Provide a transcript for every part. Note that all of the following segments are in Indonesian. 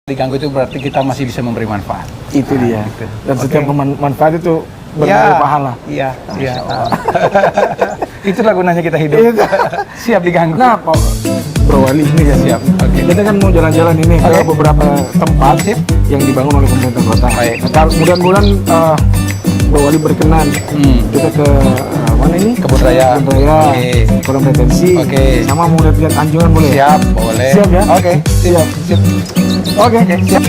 Diganggu itu berarti kita masih bisa memberi manfaat. Itu dia. Gitu. Dan setiap manfaat itu bernilai pahala. Iya, iya. Itulah gunanya kita hidup. Siap diganggu. Nah, Bro Wali ini ya siap. Oke. Kita kan mau jalan-jalan ini ke beberapa tempat yang dibangun oleh pemerintah kota. Baik. Nah, mudah-mudahan Bro Wali berkenan. Kita ke mana ini? Kebun Raya. Kebun Raya. Oke. Kolam retensi. Oke. Sama mau lihat anjungan boleh? Siap, boleh. Siap ya? Oke, siap. Siap. Oke. Siap.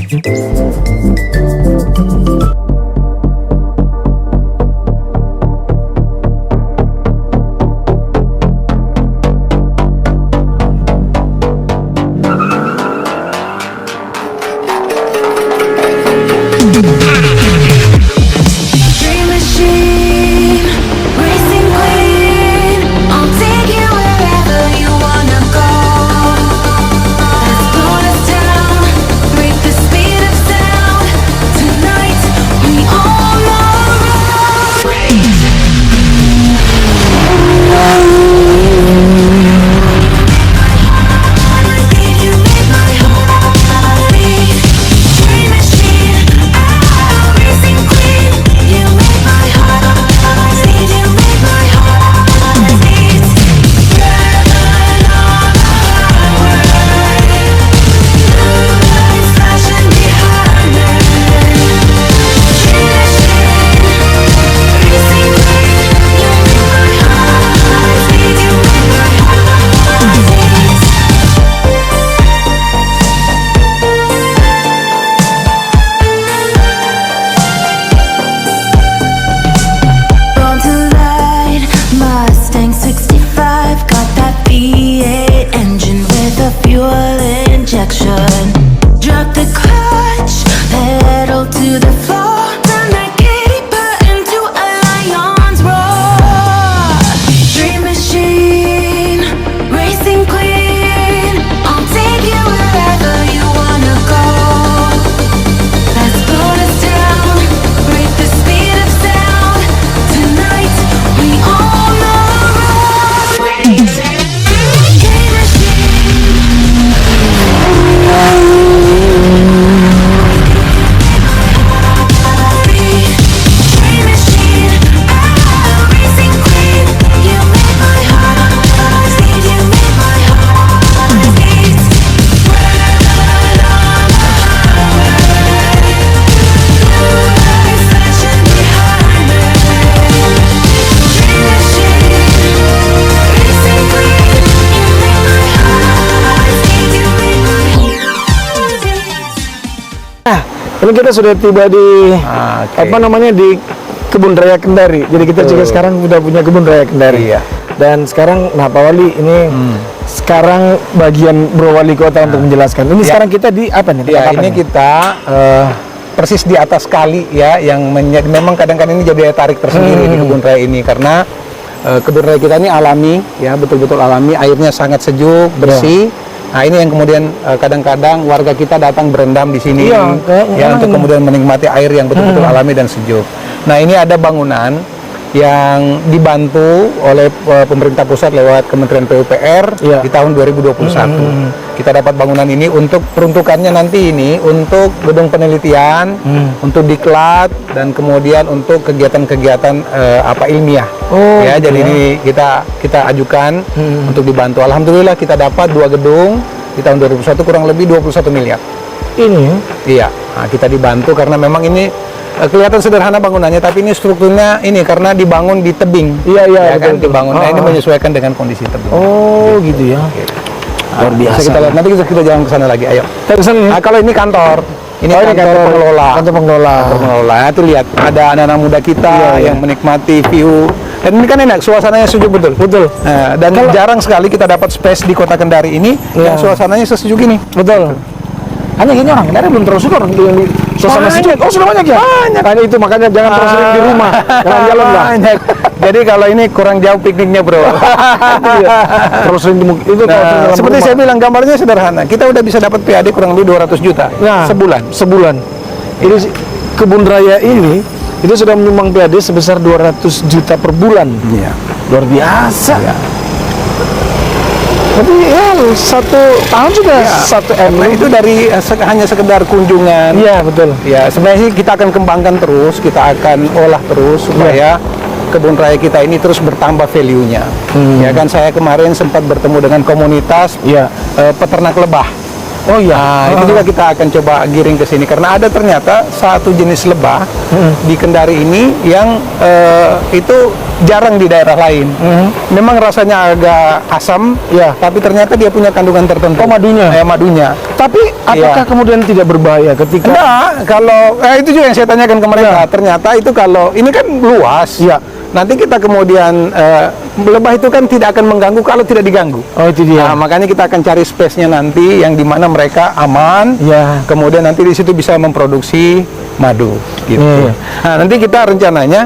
Drop the clutch, pedal to the floor. Turn that kitty butt into a lion's roar. Dream machine, racing queen, I'll take you wherever you wanna go. Let's slow this down, break the speed of sound. Tonight we on the road. Dream machine. Ini kita sudah tiba di apa namanya di Kebun Raya Kendari. Jadi kita juga sekarang sudah punya Kebun Raya Kendari. Iya. Dan sekarang, nah Pak Wali ini sekarang bagian Bro Wali Kota untuk menjelaskan. Ini sekarang kita di apa nih? Ya, Apa ini nih? kita persis di atas kali ya, yang memang kadang-kadang ini jadi daya tarik tersendiri di Kebun Raya ini karena Kebun Raya kita ini alami ya, betul-betul alami, airnya sangat sejuk, bersih. Nah, ini yang kemudian kadang-kadang warga kita datang berendam di sini ya untuk kemudian menikmati air yang betul-betul alami dan sejuk. Nah, ini ada bangunan yang dibantu oleh pemerintah pusat lewat Kementerian PUPR di tahun 2021. Kita dapat bangunan ini untuk peruntukannya nanti ini untuk gedung penelitian, untuk diklat dan kemudian untuk kegiatan-kegiatan ilmiah. Ya, jadi ini kita ajukan untuk dibantu. Alhamdulillah kita dapat 2 gedung di tahun 2021 kurang lebih 21 miliar. Ini ya? Iya, nah, kita dibantu karena memang ini kelihatan sederhana bangunannya, tapi ini strukturnya ini karena dibangun di tebing. Iya, ya kan, betul. dibangun. Nah, ini menyesuaikan dengan kondisi tebing. Oh, gitu ya. Luar biasa. Bisa kita lihat nanti kita jalan ke sana lagi. Ayo. Kesana. Nah, kalau ini kantor. Ini Oh, kantor pengelola. Kantor pengelola. Kantor pengelola. Nah, tuh lihat ada anak-anak muda kita yang menikmati view. Dan ini kan enak, suasananya sejuk betul. Betul. Dan jarang sekali kita dapat space di Kota Kendari ini yang suasananya sesejuk ini. Betul. Hanya gini orang Kendari belum terlalu suka orang yang di suasana sejuk. Oh, sudah banyak ya? Banyak. Hanya itu makanya jangan terus sering di rumah. Jangan jalan lah. Jadi kalau ini kurang jauh pikniknya, Bro. Terus sering itu Nah, seperti saya bilang, gambarnya sederhana. Kita udah bisa dapat PAD kurang lebih 200 juta sebulan. Ini Kebun Raya ini itu sudah menyumbang PAD sebesar 200 juta per bulan. Iya. Luar biasa. Iya. Berarti ya 1 tahun sudah 1 M. Nah, itu dari hanya sekedar kunjungan. Iya betul. Ya, sebenarnya sih kita akan kembangkan terus, kita akan olah terus supaya kebun raya kita ini terus bertambah value-nya. Ya kan, saya kemarin sempat bertemu dengan komunitas peternak lebah. Oh iya. Nah, itu juga kita akan coba giring ke sini karena ada ternyata satu jenis lebah di Kendari ini yang itu jarang di daerah lain. Memang rasanya agak asam, tapi ternyata dia punya kandungan tertentu. Oh, madunya. Madunya. Tapi apakah kemudian tidak berbahaya ketika? Enggak, kalau itu juga yang saya tanyakan ke mereka. Ternyata itu kalau ini kan luas. Iya. Nanti kita kemudian lebah itu kan tidak akan mengganggu kalau tidak diganggu. Oh, itu dia. Nah, makanya kita akan cari space-nya nanti yang dimana mereka aman. Iya. Kemudian nanti di situ bisa memproduksi madu, gitu. Iya. Nah, nanti kita rencananya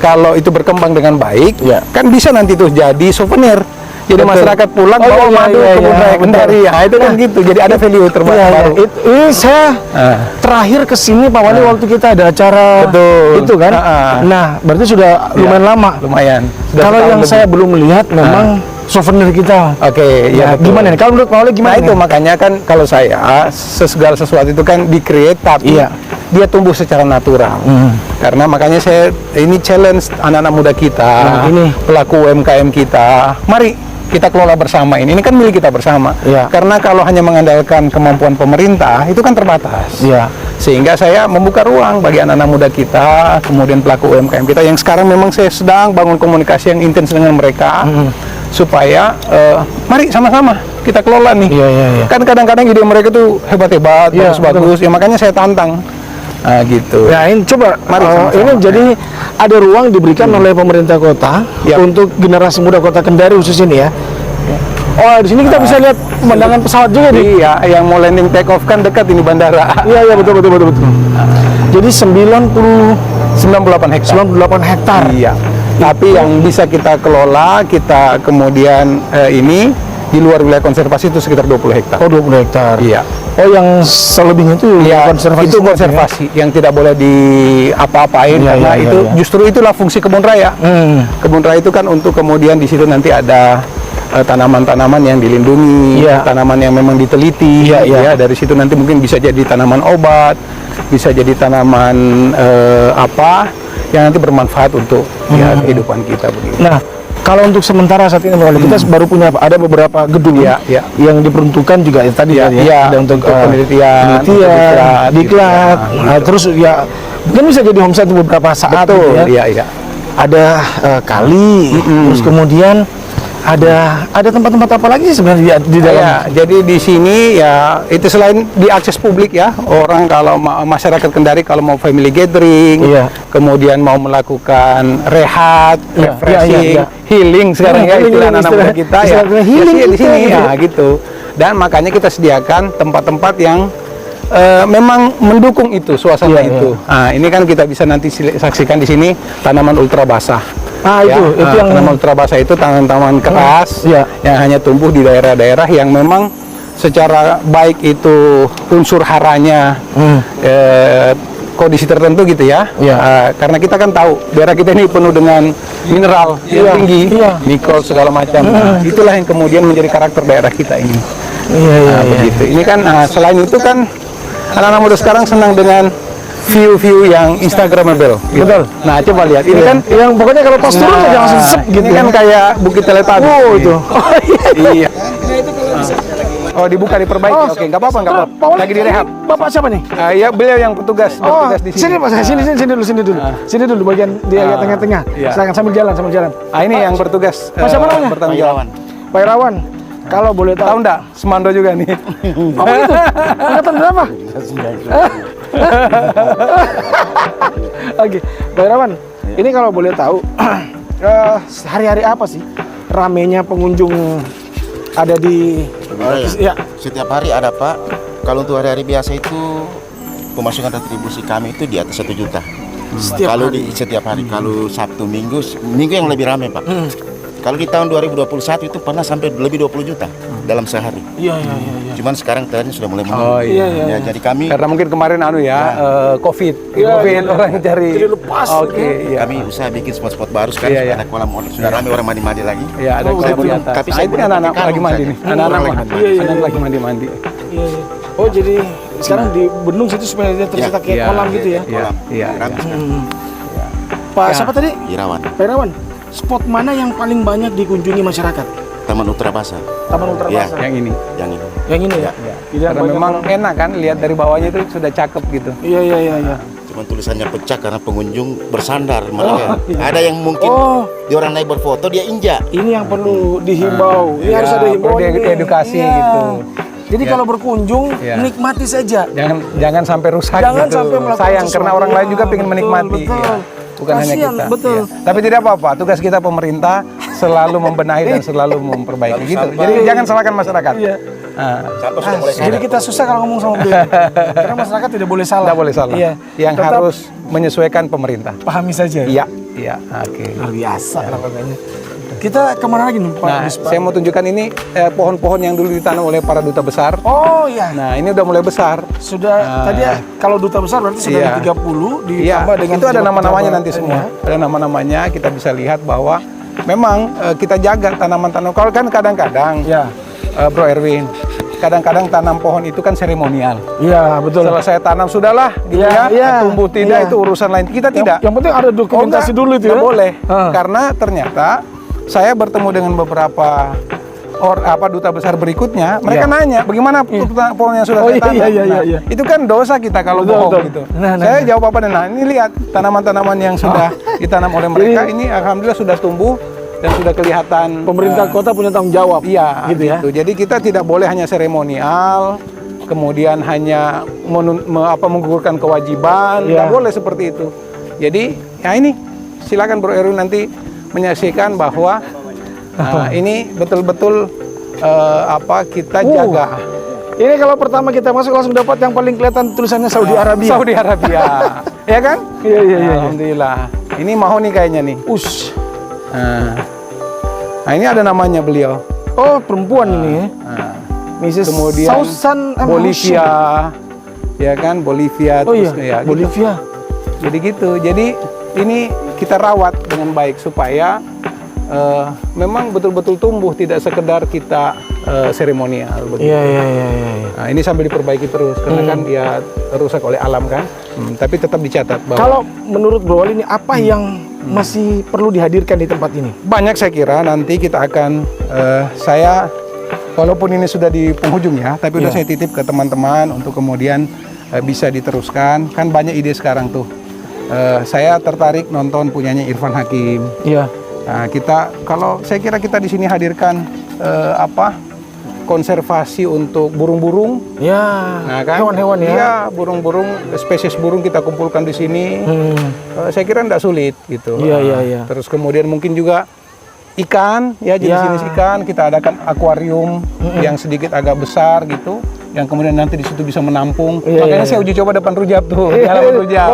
kalau itu berkembang dengan baik, kan bisa nanti tuh jadi souvenir. Jadi masyarakat pulang bawa madu kebun raya Kendari. Nah, itu kan gitu. Jadi ada value baru. Ini saya terakhir ke sini Pak Wali waktu kita ada acara itu kan. Nah, berarti sudah lumayan lama. Lumayan. Kalau yang saya belum lihat memang souvenir kita. Oke, ya betul. Gimana nih? Kalau menurut Pak Wali gimana? Nah, itu makanya kan kalau saya segala sesuatu itu kan di-create tapi dia tumbuh secara natural. Karena makanya saya ini challenge anak-anak muda kita, pelaku UMKM kita. Mari kita kelola bersama ini kan milik kita bersama. Karena kalau hanya mengandalkan kemampuan pemerintah itu kan terbatas. Sehingga saya membuka ruang bagi anak-anak muda kita, kemudian pelaku UMKM kita yang sekarang memang saya sedang bangun komunikasi yang intens dengan mereka supaya mari sama-sama kita kelola nih. Kan kadang-kadang ide mereka tuh hebat-hebat, bagus-bagus. Ya makanya saya tantang. Nah, gitu. Ya, ini coba mari sama-sama. ini jadi ada ruang diberikan oleh pemerintah kota untuk generasi muda Kota Kendari khusus ini ya. Oh, di sini kita bisa lihat pemandangan pesawat juga nih. Iya, yang mau landing take off kan dekat ini bandara. Iya, betul. Jadi 98 hektar. 98 hektar. Iya. Tapi yang bisa kita kelola, kita kemudian ini di luar wilayah konservasi itu sekitar 20 hektar. Oh, 20 hektar. Iya. Oh, yang selebihnya itu konservasi. Itu konservasi yang tidak boleh diapa-apain karena itu justru itulah fungsi kebun raya. Kebun raya itu kan untuk kemudian di situ nanti ada tanaman-tanaman yang dilindungi, tanaman yang memang diteliti. Dari situ nanti mungkin bisa jadi tanaman obat, bisa jadi tanaman yang nanti bermanfaat untuk kehidupan kita begitu. Nah, kalau untuk sementara saat ini kita baru punya ada beberapa gedung yang diperuntukkan juga tadi ada untuk penelitian, diklat, terus mungkin bisa jadi homestay untuk beberapa saat. Betul, ada kali, terus kemudian ada tempat-tempat apa lagi sih sebenarnya di dalam? Jadi di sini itu selain diakses publik orang kalau masyarakat Kendari kalau mau family gathering, kemudian mau melakukan rehat, refreshing, healing sekarang istilah anak muda kita healing di sini gitu. Dan makanya kita sediakan tempat-tempat yang memang mendukung itu suasana itu. Nah, ini kan kita bisa nanti saksikan di sini tanaman ultra basah. Itu yang tanaman ultra basah itu tanaman keras yang hanya tumbuh di daerah-daerah yang memang secara baik itu unsur haranya kondisi tertentu gitu karena kita kan tahu daerah kita ini penuh dengan mineral yang tinggi, nikel segala macam. Itulah yang kemudian menjadi karakter daerah kita ini. Begitu. Ini kan selain itu kan anak-anak muda sekarang senang dengan view-view yang instagramable. Betul. Nah, coba lihat. Ini kan yang pokoknya kalau pas turun aja langsung sep gitu. Ini kan kayak Bukit Teletabis. Oh, itu. Iya. Oh, dibuka diperbaiki. Oke, nggak apa-apa. Lagi direhab. Bapak siapa nih? Ya, beliau yang bertugas di sini. Sini Pak, sini dulu. Sini dulu bagian di tengah-tengah. Silakan sambil jalan. Ini yang bertugas. Pak siapa namanya? Bertanggung jawab. Pak Irawan. Kalau boleh tahu enggak? Semando juga nih. Apa itu? Angkatan berapa? Oke, Pak Irawan. Ini kalau boleh tahu hari-hari apa sih ramenya pengunjung ada di Setiap hari ada Pak. Kalau untuk hari-hari biasa itu pemasukan retribusi kami itu di atas 1 juta. Setiap hari. Kalau Sabtu Minggu yang lebih ramai Pak. Kalau di tahun 2021 itu pernah sampai lebih 20 juta dalam sehari. Iya. Cuman sekarang trennya sudah mulai menurun. Oh iya. Ya, jadi kami Karena mungkin kemarin COVID, orang cari. Jadi lepas. Oke, iya. kami usaha bikin spot-spot baru sekarang. Iya. Ada kolam sudah ramai orang mandi-mandi lagi. Iya, ada kolam di atas. Tapi saya ini belum anak-anak pakai lagi kalung mandi saja. nih. Anak-anak Orang mandi. lagi Anak lagi mandi-mandi. Iya. Oh jadi sekarang di bendung situ supaya dia tercetak kayak kolam gitu ya. Iya. Rame sekali. Pak siapa tadi? Irawan, Pak Irawan. Spot mana yang paling banyak dikunjungi masyarakat? Taman Ultra Basa. Taman Ultra Iya. Basa. Yang ini. Yang ini. Yang ini ya? Tidak Karena banyak memang orang. enak kan lihat dari bawahnya itu sudah cakep gitu. Iya. Cuman tulisannya pecah karena pengunjung bersandar mereka. Ada yang mungkin di orang naik berfoto dia injak. Ini yang perlu dihimbau. Ini harus ada himbauan. perlu ini. edukasi Iya. gitu. Jadi kalau berkunjung nikmati saja. Jangan sampai rusak Jangan gitu. sampai melakukan Sayang karena sesuatu. orang lain juga Ya, pengen betul, menikmati. betul. Ya. Bukan hanya Kasian, kita. betul. Ya. Tapi tidak apa-apa. Tugas kita pemerintah selalu membenahi dan selalu memperbaiki gitu. Jadi jangan salahkan masyarakat. Iya. Nah, Sampah sudah mulai Jadi sadar. kita susah kalau ngomong sama beliau. Karena masyarakat tidak boleh salah. tidak boleh salah. Iya. Yang Tetap harus menyesuaikan pemerintah. pahami saja. Iya. Oke. Luar biasa namanya. Kita kemana lagi nih Pak? Nah, Bispa? saya mau tunjukkan ini pohon-pohon yang dulu ditanam oleh para duta besar. Oh iya. Nah, ini udah mulai besar. Sudah tadi ya kalau duta besar berarti sudah Iya. ada 30 Iya, ditambah dengan itu ada nama-namanya pejabat-pejabat nanti semua. lainnya. Ada nama-namanya, kita bisa lihat bahwa memang kita jaga tanaman-tanaman. Kalau kan kadang-kadang, Ya. Bro Erwin, kadang-kadang tanam pohon itu kan seremonial. Iya, betul. Setelah saya tanam sudahlah, gitu Iya, ya. iya, Tumbuh tidak iya. itu urusan lain. Kita tidak. Yang penting ada dokumentasi dulu itu nggak ya. boleh. Ah. Karena ternyata saya bertemu dengan beberapa duta besar berikutnya, mereka Iya. nanya bagaimana pohon yang sudah Oh, saya iya, tanam. iya, Nah, iya. itu kan dosa kita kalau Betul, bohong betul. gitu. Nah, saya jawab apa dan ini lihat tanaman-tanaman yang sudah ditanam oleh mereka ini alhamdulillah sudah tumbuh dan sudah kelihatan. Pemerintah kota punya tanggung jawab. Iya, gitu ya. Jadi kita tidak boleh hanya seremonial, kemudian hanya menggugurkan kewajiban, Iya. nggak boleh seperti itu. Jadi, ya ini silakan Bro Erwin nanti menyaksikan bahwa ini betul-betul kita jaga. Ini kalau pertama kita masuk langsung dapat yang paling kelihatan tulisannya Saudi Arabia. Saudi Arabia, ya kan? Iya. Alhamdulillah. Ini mahoni kayaknya nih. Nah, ini ada namanya beliau. Oh, perempuan ini. Nah, Mrs. kemudian Sausan M. Bolivia, ya kan? Bolivia. Oh iya, ya, gitu. Bolivia. Jadi gitu. Jadi ini kita rawat dengan baik supaya memang betul-betul tumbuh, tidak sekedar kita seremonial. Begitu. Iya. Nah, ini sambil diperbaiki terus karena kan dia rusak oleh alam kan. Tapi tetap dicatat bahwa Kalau menurut Bro Wali ini apa yang masih perlu dihadirkan di tempat ini? banyak saya kira nanti kita akan saya walaupun ini sudah di penghujung ya, tapi udah saya titip ke teman-teman untuk kemudian bisa diteruskan. Kan banyak ide sekarang tuh. Saya tertarik nonton punyanya Irfan Hakim. Iya. Nah, kalau saya kira kita di sini hadirkan konservasi untuk burung-burung. Ya. Nah, kan? Hewan-hewan ya. Iya, burung-burung, spesies burung kita kumpulkan di sini. Saya kira tidak sulit gitu. Iya. Terus kemudian mungkin juga ikan, ya jenis-jenis ikan kita adakan akuarium yang sedikit agak besar gitu, yang kemudian nanti di situ bisa menampung. Makanya saya uji coba depan Rujab tuh, di halaman Rujab.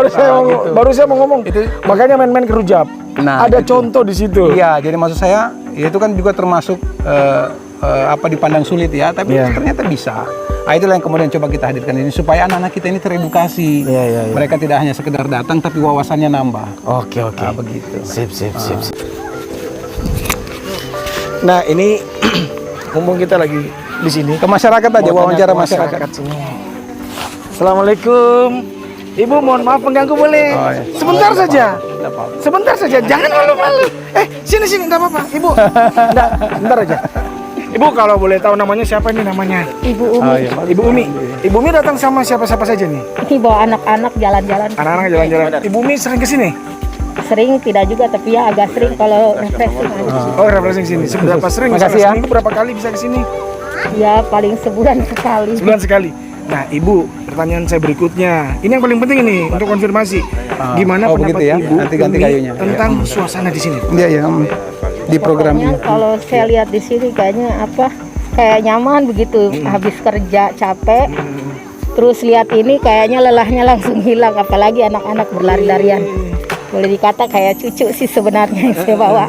Baru saya mau ngomong. Itu- Makanya main-main ke Rujab. Nah, ada gitu. contoh di situ. Iya, jadi maksud saya ya itu kan juga termasuk dipandang sulit ya, tapi ternyata bisa. Nah, itulah yang kemudian coba kita hadirkan ini supaya anak-anak kita ini teredukasi. Iya. Mereka tidak hanya sekedar datang tapi wawasannya nambah. Oke. Nah, begitu. Sip. Nah, ini mumpung kita lagi di sini. Ke masyarakat aja, mau wawancara tanya ke masyarakat. sini. Assalamualaikum. Ibu, mohon maaf mengganggu boleh? Oh, iya. Sebentar saja. Tidak apa-apa. Sebentar saja, jangan malu-malu. Sini, enggak apa-apa, Ibu. Enggak, bentar aja. Ibu, kalau boleh tahu namanya siapa nih namanya? Ibu Umi. Oh, iya, Ibu Umi. Ibu Umi datang sama siapa-siapa saja nih? Ini bawa anak-anak jalan-jalan. Anak-anak jalan-jalan. Ibu Umi sering ke sini? Sering tidak juga, tapi ya agak sering kalau refreshing aja. Oh, refreshing sini. Seberapa sering? Makasih ya. Seminggu berapa kali bisa ke sini? Ya paling sebulan sekali. Sebulan sekali. Nah, Ibu, pertanyaan saya berikutnya. Ini yang paling penting ini untuk konfirmasi. Gimana Oh, pendapat begitu ya. Ibu Nanti ganti Umi kayunya. tentang suasana di sini? Iya, ya. Di program Pokoknya ini. kalau saya lihat di sini kayaknya kayak nyaman begitu. Habis kerja capek, terus lihat ini kayaknya lelahnya langsung hilang. Apalagi anak-anak berlari-larian. Boleh dikata kayak cucu sih sebenarnya yang saya bawa.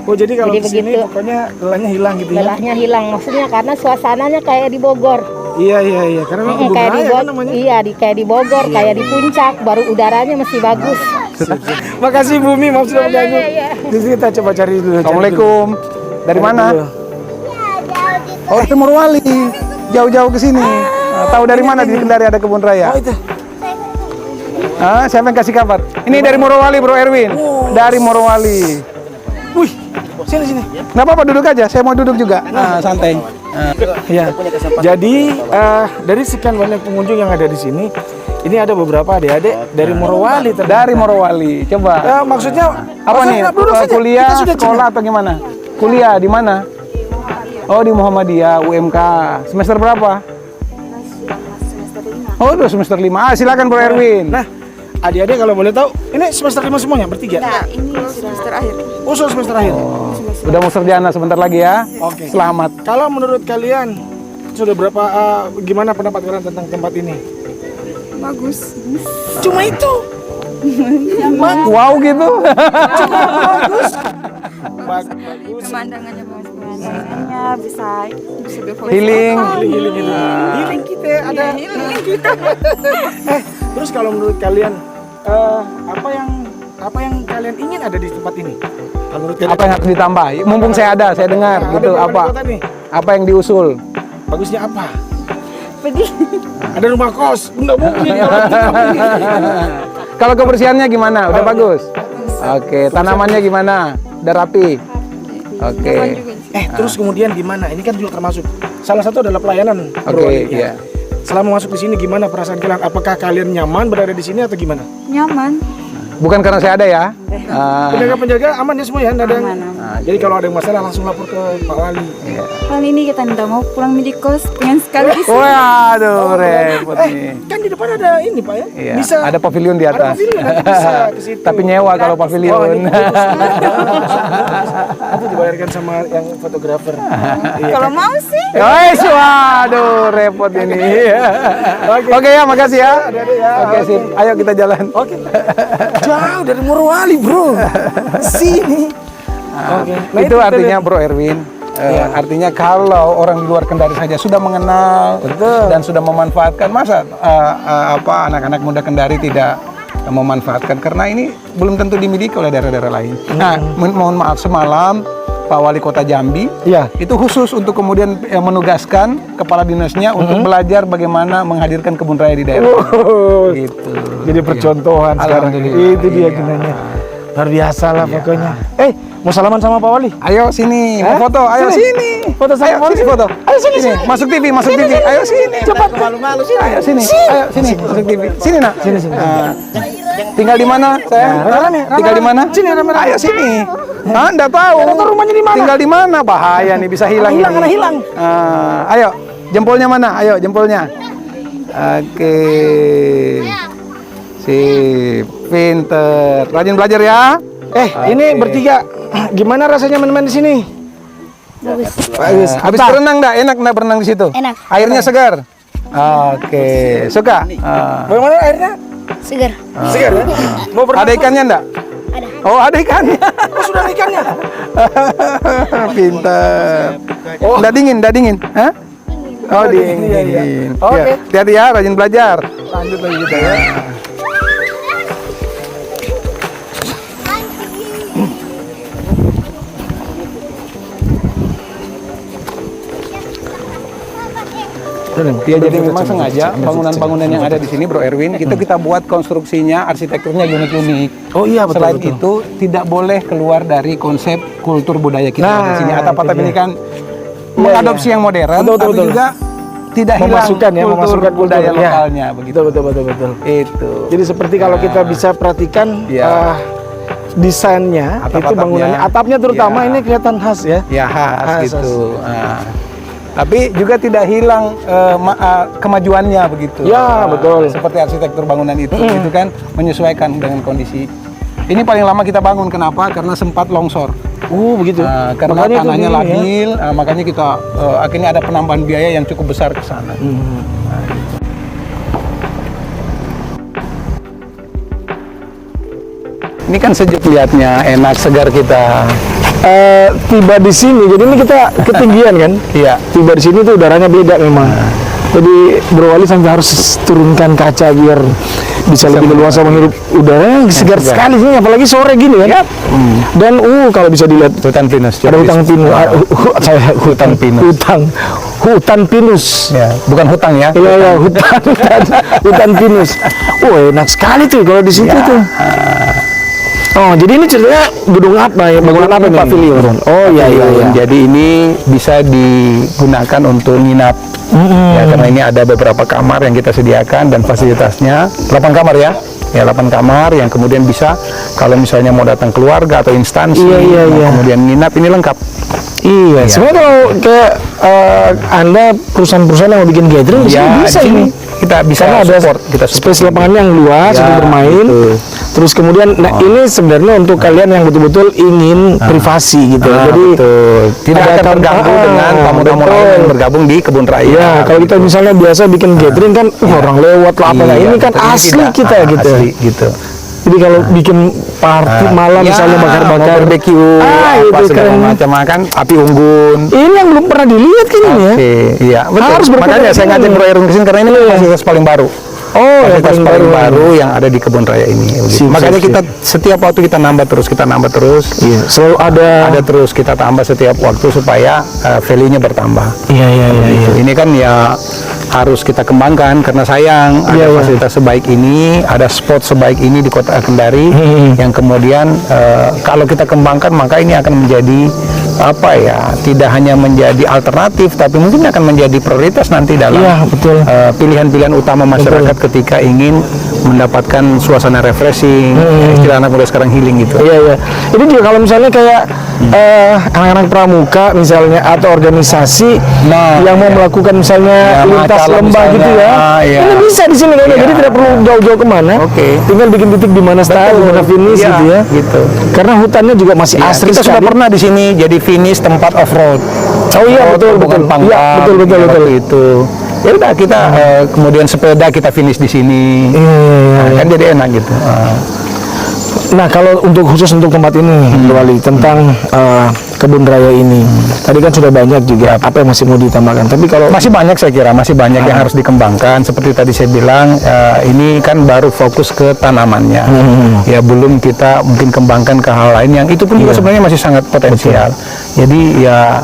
Oh, jadi kalau Jadi kesini begitu. pokoknya lelahnya hilang gitu ya? Lelahnya hilang, maksudnya karena suasananya kayak di Bogor. Iya. Karena memang kebun Kayak di raya kan namanya. Iya, kayak di Bogor, kayak di puncak, baru udaranya masih bagus. Makasih Bumi, maaf sudah mengganggu. iya. Di sini kita coba cari dulu. Assalamualaikum. Dari mana? Oh, dari Morowali. Jauh-jauh ke sini. Tahu dari mana di Kendari ada kebun raya? Oh, itu. Siapa yang kasih kabar? Ini dari Morowali, Bro Erwin. Dari Morowali. Wih, sini. Nggak apa-apa, duduk aja. Saya mau duduk juga. Santai. Ya. Jadi dari sekian banyak pengunjung yang ada di sini, ini ada beberapa adik-adik dari Morowali. Dari Morowali. Coba. Maksudnya Apa nih? duduk saja. Kuliah, Kita sudah sekolah atau gimana? Kuliah di mana? Oh, di Muhammadiyah, UMK. Semester berapa? Oh, udah semester 5. Silakan Bro Erwin. Nah, adik-adik kalau boleh tahu, ini semester 5 semuanya bertiga? Nah, ini semester akhir. Oh, sudah semester akhir. Udah mau sarjana sebentar lagi ya. Oke. Selamat. Kalau menurut kalian sudah berapa gimana pendapat kalian tentang tempat ini? Bagus. Cuma itu. Wow gitu. Bagus. Pemandangannya bagus. Pemandangannya bisa berfoto. Healing. Healing kita ada. Terus kalau menurut kalian apa yang kalian ingin ada di tempat ini? Kalau menurut kalian Apa yang harus ditambah? Mumpung saya ada, saya dengar Nah, gitu. ada Apa? di kota nih. Apa yang diusul? Bagusnya apa? Pedih. Ada rumah kos? Enggak mungkin. Kalau kebersihannya gimana? Udah bagus? Oke, tanamannya gimana? Udah rapi? Oke. Terus kemudian gimana? Ini kan juga termasuk salah satu adalah pelayanan. Bro. Oke, iya. Selama masuk di sini gimana perasaan kalian? Apakah kalian nyaman berada di sini atau gimana? Nyaman. Bukan karena saya ada ya. Penjaga-penjaga aman ya semua ya? Nggak ada yang... Aman. Jadi kalau ada yang masalah langsung lapor ke Pak Wali. Kali ini kita tidak mau pulang di kos, pengen sekali di sini. Waduh, repot nih. Kan di depan ada ini Pak ya? Iya, Bisa. ada pavilion di Ada atas. pavilion, nanti bisa ke situ. Tapi nyewa kalau Oh, pavilion. ini Itu dibayarkan sama yang fotografer. Iya. Kalau mau sih. Guys, waduh, repot ini. Oke ya, makasih ya. Oke, sip. Ayo kita jalan. Oke. Jauh dari Morowali, Bro. Sini. Oke. Nah, Itu kita artinya lihat. Bro Erwin. Artinya kalau orang di luar Kendari saja sudah mengenal dan sudah memanfaatkan, masa anak-anak muda Kendari tidak memanfaatkan, karena ini belum tentu dimiliki oleh daerah-daerah lain. Nah, mohon maaf, semalam Pak Wali Kota Jambi itu khusus untuk kemudian menugaskan kepala dinasnya untuk belajar bagaimana menghadirkan kebun raya di daerah. Gitu. Jadi percontohan sekarang. Alhamdulillah. Itu dia Iya. gunanya. Luar biasa lah pokoknya. Mau salaman sama Pak Wali? Ayo sini, mau foto. Ayo sini. Foto sama Ayo Pak Wali. sini foto. Ayo sini. Masuk TV, masuk TV. Ayo sini. Cepat. Malu-malu sih. Ayo sini. Ayo sini, masuk TV. Sini nak. Sini. Tinggal di mana, sayang? rame, Tinggal di mana? Sini, rame. Ayo sini. Enggak tahu. rumahnya di mana? Tinggal di mana? Bahaya nih, bisa hilang ini. Anak hilang. Ayo, jempolnya mana? Ayo, jempolnya. Oke. Sip, pinter. Rajin belajar ya. Ini bertiga. Gimana rasanya main-main di sini? Bagus. Habis berenang enggak? Enak enggak berenang di situ? Enak. Airnya segar. Oke, suka? Bagaimana airnya? Segar. Segar ya? Mau berenang? Ada ikannya enggak? Ada. Oh, ada ikannya. Oh, sudah ada ikannya? Pinter. Enggak dingin, enggak dingin. Hah? Oh, dingin. Oke. Ya, hati-hati ya, rajin belajar. Lanjut lagi kita ya. Ya, jadi memang sengaja bangunan-bangunan yang ada di sini, Bro Erwin, itu kita buat konstruksinya, arsitekturnya unik-unik. Oh iya, betul. Selain itu, tidak boleh keluar dari konsep kultur budaya kita di sini. Atap-atap ini kan mengadopsi yang modern, tapi juga tidak hilang memasukkan kultur budaya ya. lokalnya, begitu. Betul. Itu. Jadi seperti kalau kita bisa perhatikan desainnya, itu Atap-atapnya. bangunannya, atapnya terutama Ya. ini kelihatan khas ya. Ya khas Khas, gitu. Tapi juga tidak hilang kemajuannya begitu. Ya, betul. Seperti arsitektur bangunan itu kan menyesuaikan dengan kondisi. Ini paling lama kita bangun, kenapa? Karena sempat longsor. Begitu. Karena Makanya itu tanahnya gini ya. labil, makanya kita akhirnya ada penambahan biaya yang cukup besar ke sana. Ini kan sejuk lihatnya, enak, segar kita. tiba di sini. Jadi ini kita ketinggian kan? Iya. Tiba di sini tuh udaranya beda memang. Jadi Bro Wali sampai harus turunkan kaca biar bisa lebih leluasa menghirup udara yang segar sekali sih, apalagi sore gini kan. Dan kalau bisa dilihat Hutan pinus. ada hutan pinus. Hutan pinus. Hutan pinus. Ya, bukan hutang ya. Iya, hutan pinus. Enak sekali tuh kalau di situ tuh. Oh, jadi ini ceritanya gedung apa ya? Bangunan apa nih? Pavilion. Oh iya. Jadi ini bisa digunakan untuk nginap. Ya, karena ini ada beberapa kamar yang kita sediakan dan fasilitasnya 8 kamar ya. Ya, 8 kamar yang kemudian bisa kalau misalnya mau datang keluarga atau instansi, kemudian nginap, ini lengkap. Iya, sebenarnya kalau kayak Anda perusahaan-perusahaan yang mau bikin gathering di sini bisa ini. Kita bisa karena ada support, kita space lapangannya yang luas untuk bermain. Terus kemudian, ini sebenarnya untuk kalian yang betul-betul ingin privasi gitu. Jadi tidak akan terganggu dengan tamu-tamu lain yang bergabung di kebun raya. Ya, kalau kita misalnya biasa bikin gathering kan orang lewat lah apa ini kan asli kita gitu. Asli gitu. Jadi kalau bikin party malam misalnya bakar-bakar barbecue, itu segala keren. macam makan api unggun. Ini yang belum pernah dilihat kan ini ya. Iya, betul. Harus Makanya saya ngajak Bro Erwin kesini karena ini fasilitas paling baru. Yang paling baru yang ada di kebun raya ini. Makanya kita setiap waktu kita nambah terus. Iya, selalu ada terus kita tambah setiap waktu supaya value-nya bertambah. Iya. Ini kan ya harus kita kembangkan karena sayang ada fasilitas sebaik ini, ada spot sebaik ini di Kota Kendari yang kemudian kalau kita kembangkan maka ini akan menjadi tidak hanya menjadi alternatif tapi mungkin akan menjadi prioritas nanti dalam pilihan-pilihan utama masyarakat ketika ingin mendapatkan suasana refreshing, istilah anak muda sekarang healing gitu. Iya. Ini juga kalau misalnya kayak anak-anak pramuka misalnya atau organisasi yang mau melakukan misalnya lintas lembah gitu ya. Ini bisa di sini kayaknya. Jadi tidak perlu jauh-jauh kemana. Tinggal bikin titik di mana start, di mana finish gitu ya. Gitu. Karena hutannya juga masih asri. Kita sudah pernah di sini jadi finish tempat off road. Oh iya, betul. Iya, betul. Itu. Ya udah kita kemudian sepeda kita finish di sini. Kan jadi enak gitu. Nah, kalau khusus untuk tempat ini, Bro Wali, tentang kebun raya ini, tadi kan sudah banyak juga apa yang masih mau ditambahkan. Tapi kalau masih banyak saya kira, masih banyak yang harus dikembangkan. Seperti tadi saya bilang, ini kan baru fokus ke tanamannya. Ya belum kita mungkin kembangkan ke hal lain yang itu pun juga sebenarnya masih sangat potensial. Jadi ya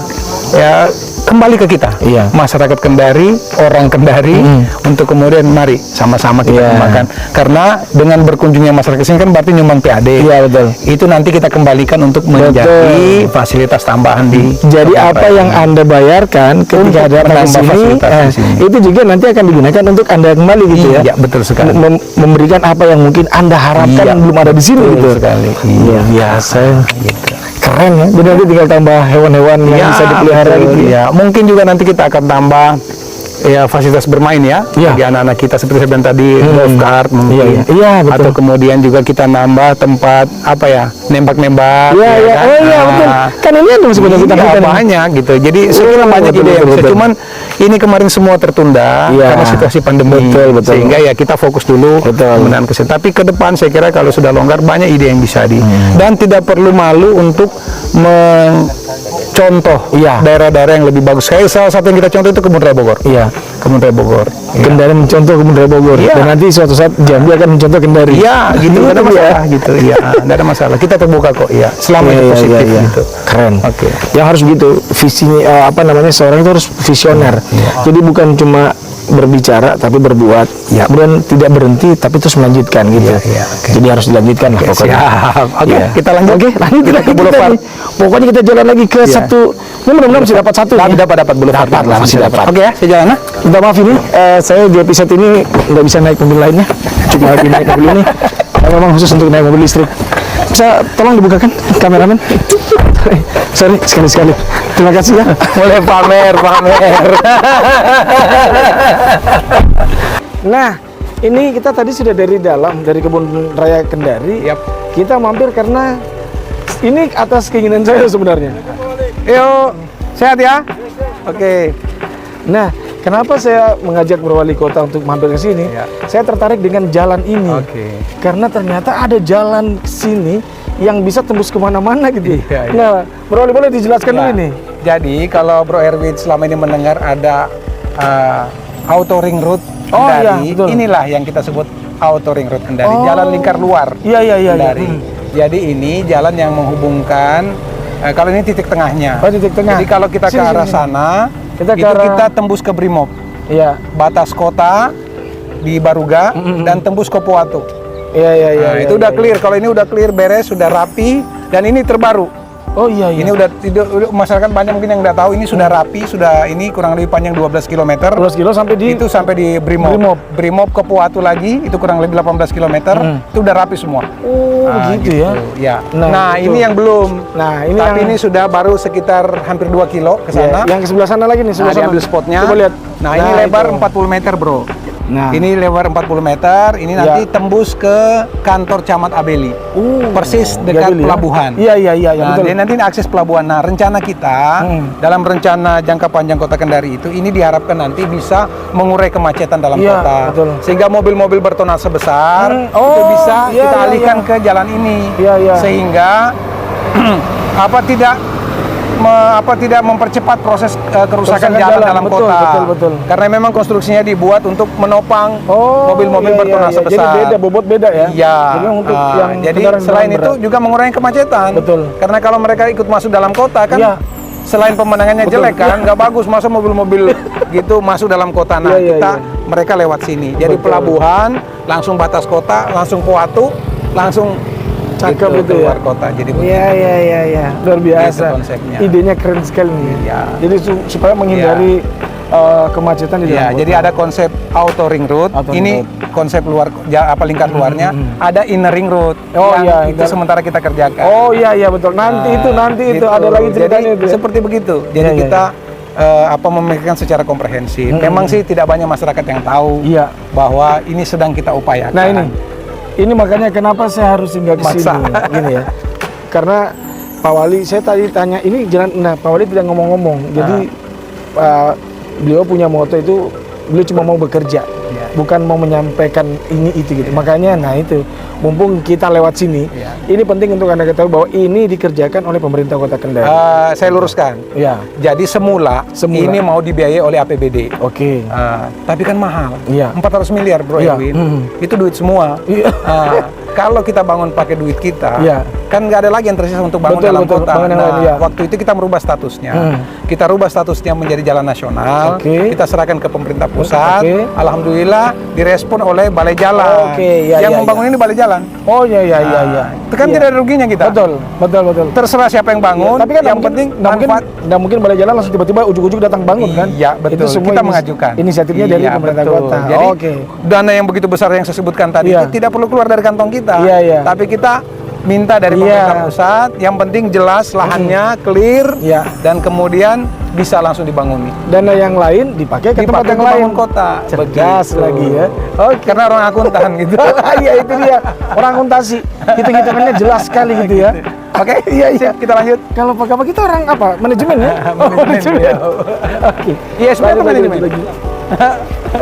kembali ke kita, masyarakat Kendari, orang Kendari, untuk kemudian mari sama-sama kita kembangkan. Karena dengan berkunjungnya masyarakat sini kan berarti nyumbang PAD. Iya, betul. Itu nanti kita kembalikan untuk menjadi fasilitas tambahan di. Jadi apa yang Anda bayarkan ketika ada ke sini, itu juga nanti akan digunakan untuk Anda kembali gitu ya. Iya, betul sekali. Memberikan apa yang mungkin Anda harapkan belum ada di sini gitu. Sekali. Iya, biasa. Gitu. Keren ya. Jadi nanti tinggal tambah hewan-hewan yang bisa dipelihara gitu. Iya, mungkin juga nanti kita akan tambah fasilitas bermain ya bagi anak-anak kita seperti saya bilang tadi, golf cart mungkin. Betul. Atau kemudian juga kita nambah tempat nembak-nembak. Betul. Kan ini ada masih banyak gitu. Jadi sebenarnya banyak ide yang bisa. Cuman ini kemarin semua tertunda karena situasi pandemi. Betul. Sehingga ya kita fokus dulu penggunaan kesehatan. Tapi ke depan saya kira kalau sudah longgar banyak ide yang bisa dan tidak perlu malu untuk contoh daerah-daerah yang lebih bagus. Kayak salah satu yang kita contoh itu Kebun Raya Bogor. Kebun Raya Bogor. Kendari mencontoh Kebun Raya Bogor. Dan nanti suatu saat Jambi akan mencontoh Kendari. Iya, gitu. Tidak ada masalah gitu. Iya, tidak ada masalah. Kita terbuka kok. Iya, selama itu positif gitu. Keren. Yang harus begitu. Visinya seorang itu harus visioner. Jadi bukan cuma berbicara tapi berbuat, kemudian tidak berhenti tapi terus melanjutkan gitu. Jadi harus dilanjutkan lah pokoknya. Kita lanjut. Lanjut kita ke Boulevard. Pokoknya kita jalan lagi ke satu. Ini mudah-mudahan masih dapat satu. Dapat Boulevard. Dapat lah, masih dapat. Oke ya, saya jalan. Minta maaf ini, saya di episode ini nggak bisa naik mobil lainnya, cuma lagi naik mobil ini. Memang khusus untuk naik mobil listrik. Bisa tolong dibukakan kameramen? Sorry, sekali-sekali. Terima kasih ya. Boleh pamer. Nah, ini kita tadi sudah dari dalam, dari Kebun Raya Kendari. Kita mampir karena ini atas keinginan saya sebenarnya. Yuk, sehat ya? Oke. Nah, kenapa saya mengajak Bro Wali Kota untuk mampir ke sini? Saya tertarik dengan jalan ini. Karena ternyata ada jalan sini yang bisa tembus kemana-mana gitu. Iya, iya. Nah, Bro Ali boleh dijelaskan dulu nih. Jadi kalau Bro Erwin selama ini mendengar ada auto ring road Oh, Kendari, iya, betul. inilah yang kita sebut auto ring road Kendari, Oh. jalan lingkar luar Iya, iya, iya. Kendari. Jadi ini jalan yang menghubungkan, kalau ini titik tengahnya. Oh, titik tengah. Jadi kalau kita ke Sini, arah sini. sana, Kita ke itu arah- kita tembus ke Brimob, Iya. batas kota di Baruga, dan tembus ke Poatu. Iya, iya, iya. Nah, iya, itu udah iya. clear. Kalau ini udah clear, beres, sudah rapi, dan ini terbaru. Oh iya, iya. Ini udah masyarakat banyak mungkin yang nggak tahu, ini sudah rapi, sudah ini kurang lebih panjang 12 km. 12 kilo sampai di Itu sampai di Brimob. Brimob ke Poatu lagi, itu kurang lebih 18 km. Itu udah rapi semua. Oh, begitu ya. Ya. Nah, Nah, betul. ini yang belum. Nah, ini Tapi yang ini sudah baru sekitar hampir 2 kilo ke sana. yang ke sebelah sana lagi nih, Nah, sebelah sana. diambil spotnya. Coba lihat. Nah, ini lebar itu. 40 meter, Bro. Nah. Ini lebar 40 meter, ini nanti tembus ke kantor Camat Abeli. Persis dekat Abeli ya? pelabuhan. Iya, iya, iya, Nah, betul. dia nanti ini akses pelabuhan. Nah, rencana kita dalam rencana jangka panjang Kota Kendari itu, ini diharapkan nanti bisa mengurai kemacetan dalam Iya, kota. betul. Sehingga mobil-mobil bertonase besar itu Oh, bisa iya, kita iya, alihkan iya. ke jalan ini. Iya, iya. Sehingga tidak mempercepat proses kerusakan Kerusakan jalan jalan, dalam betul, kota. betul, betul. Karena memang konstruksinya dibuat untuk menopang mobil-mobil iya, bertonase iya. besar. Jadi beda, bobot beda ya. Iya. Jadi untuk yang jadi kendaraan selain itu berat. juga mengurangi kemacetan. Betul. Karena kalau mereka ikut masuk dalam kota kan, Iya. selain pemandangannya Betul. jelek kan, nggak bagus masa mobil-mobil gitu masuk dalam kota. Nah, Iya, iya, mereka lewat sini. Jadi Betul. pelabuhan, langsung batas kota, langsung Poatu, langsung Cakep gitu, itu keluar ya. kota. Jadi Iya, iya, iya, iya. Luar biasa. Gitu konsepnya. Idenya keren sekali nih. Iya. Jadi supaya menghindari kemacetan di dalam Ya, kota. jadi ada konsep auto ring road. Auto ring Ini konsep luar lingkar luarnya. Ada inner ring road. Oh, yang iya, itu sementara kita kerjakan. Oh iya, iya betul. Nanti itu Gitu. ada lagi ceritanya Jadi itu. Ya? seperti begitu. Jadi Iya, iya, kita memikirkan secara komprehensif. Memang sih tidak banyak masyarakat yang tahu Iya. bahwa ini sedang kita upayakan. Nah ini makanya kenapa saya harus singgah ke sini, Maksa. gini ya. Karena Pak Wali, saya tadi tanya ini jalan. Nah, Pak Wali tidak ngomong-ngomong. Jadi beliau punya moto itu, beliau cuma mau bekerja, bukan mau menyampaikan ini itu gitu. Makanya, nah itu mumpung kita lewat sini, ini penting untuk Anda ketahui bahwa ini dikerjakan oleh pemerintah Kota Kendari. Saya luruskan. Ya, Jadi semula ini mau dibiayai oleh APBD. oke. Tapi kan mahal. Iya. 400 miliar, Bro Iya. Erwin. Itu duit semua. Iya. Kalau kita bangun pakai duit kita, Iya. kan nggak ada lagi yang tersisa untuk bangun Betul, dalam betul. kota. Bangun yang Nah, lain, iya. waktu itu kita merubah statusnya. Kita rubah statusnya menjadi jalan nasional. Oke. Kita serahkan ke pemerintah pusat. Oke. Alhamdulillah direspon oleh Balai Jalan. Oke, iya, yang iya, membangun ini Balai Jalan. Oh iya, iya, iya, iya. Itu kan Iya. tidak ada ruginya kita. Betul, betul, betul. Terserah siapa yang bangun. Tapi kan yang penting manfaat. nggak mungkin Balai Jalan langsung tiba-tiba ujuk-ujuk datang bangun kan? Iya, betul. Itu semua Kita mengajukan. Inisiatifnya dari Iya, pemerintah betul. kota. Jadi Oke. dana yang begitu besar yang saya sebutkan tadi Iya. itu tidak perlu keluar dari kantong kita. Iya, iya. Tapi kita minta dari pemerintah pusat, yang penting jelas lahannya clear, Iya. dan kemudian bisa langsung dibanguni. Dana yang lain dipakai ke tempat Dipakai yang untuk lain. bangun kota. Cerdas Begitu. lagi ya. Oh, karena orang akuntan gitu. Iya itu dia. Orang akuntansi. Hitung-hitungannya jelas sekali gitu ya. Oke, Iya, iya. kita lanjut. Kalau Pak Kapal kita orang apa? Manajemen ya? Manajemen, ya. Oke. Iya, sebenarnya Lanjut, manajemen. lanjut, lanjut.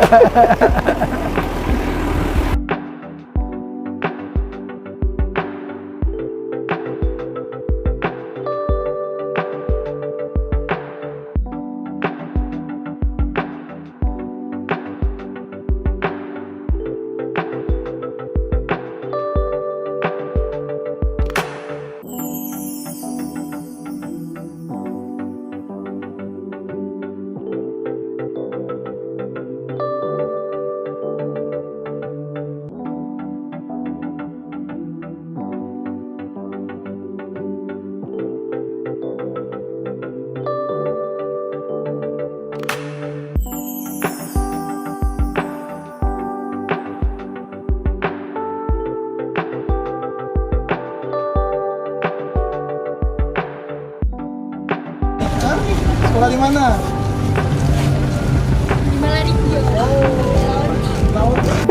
Sekolah di mana?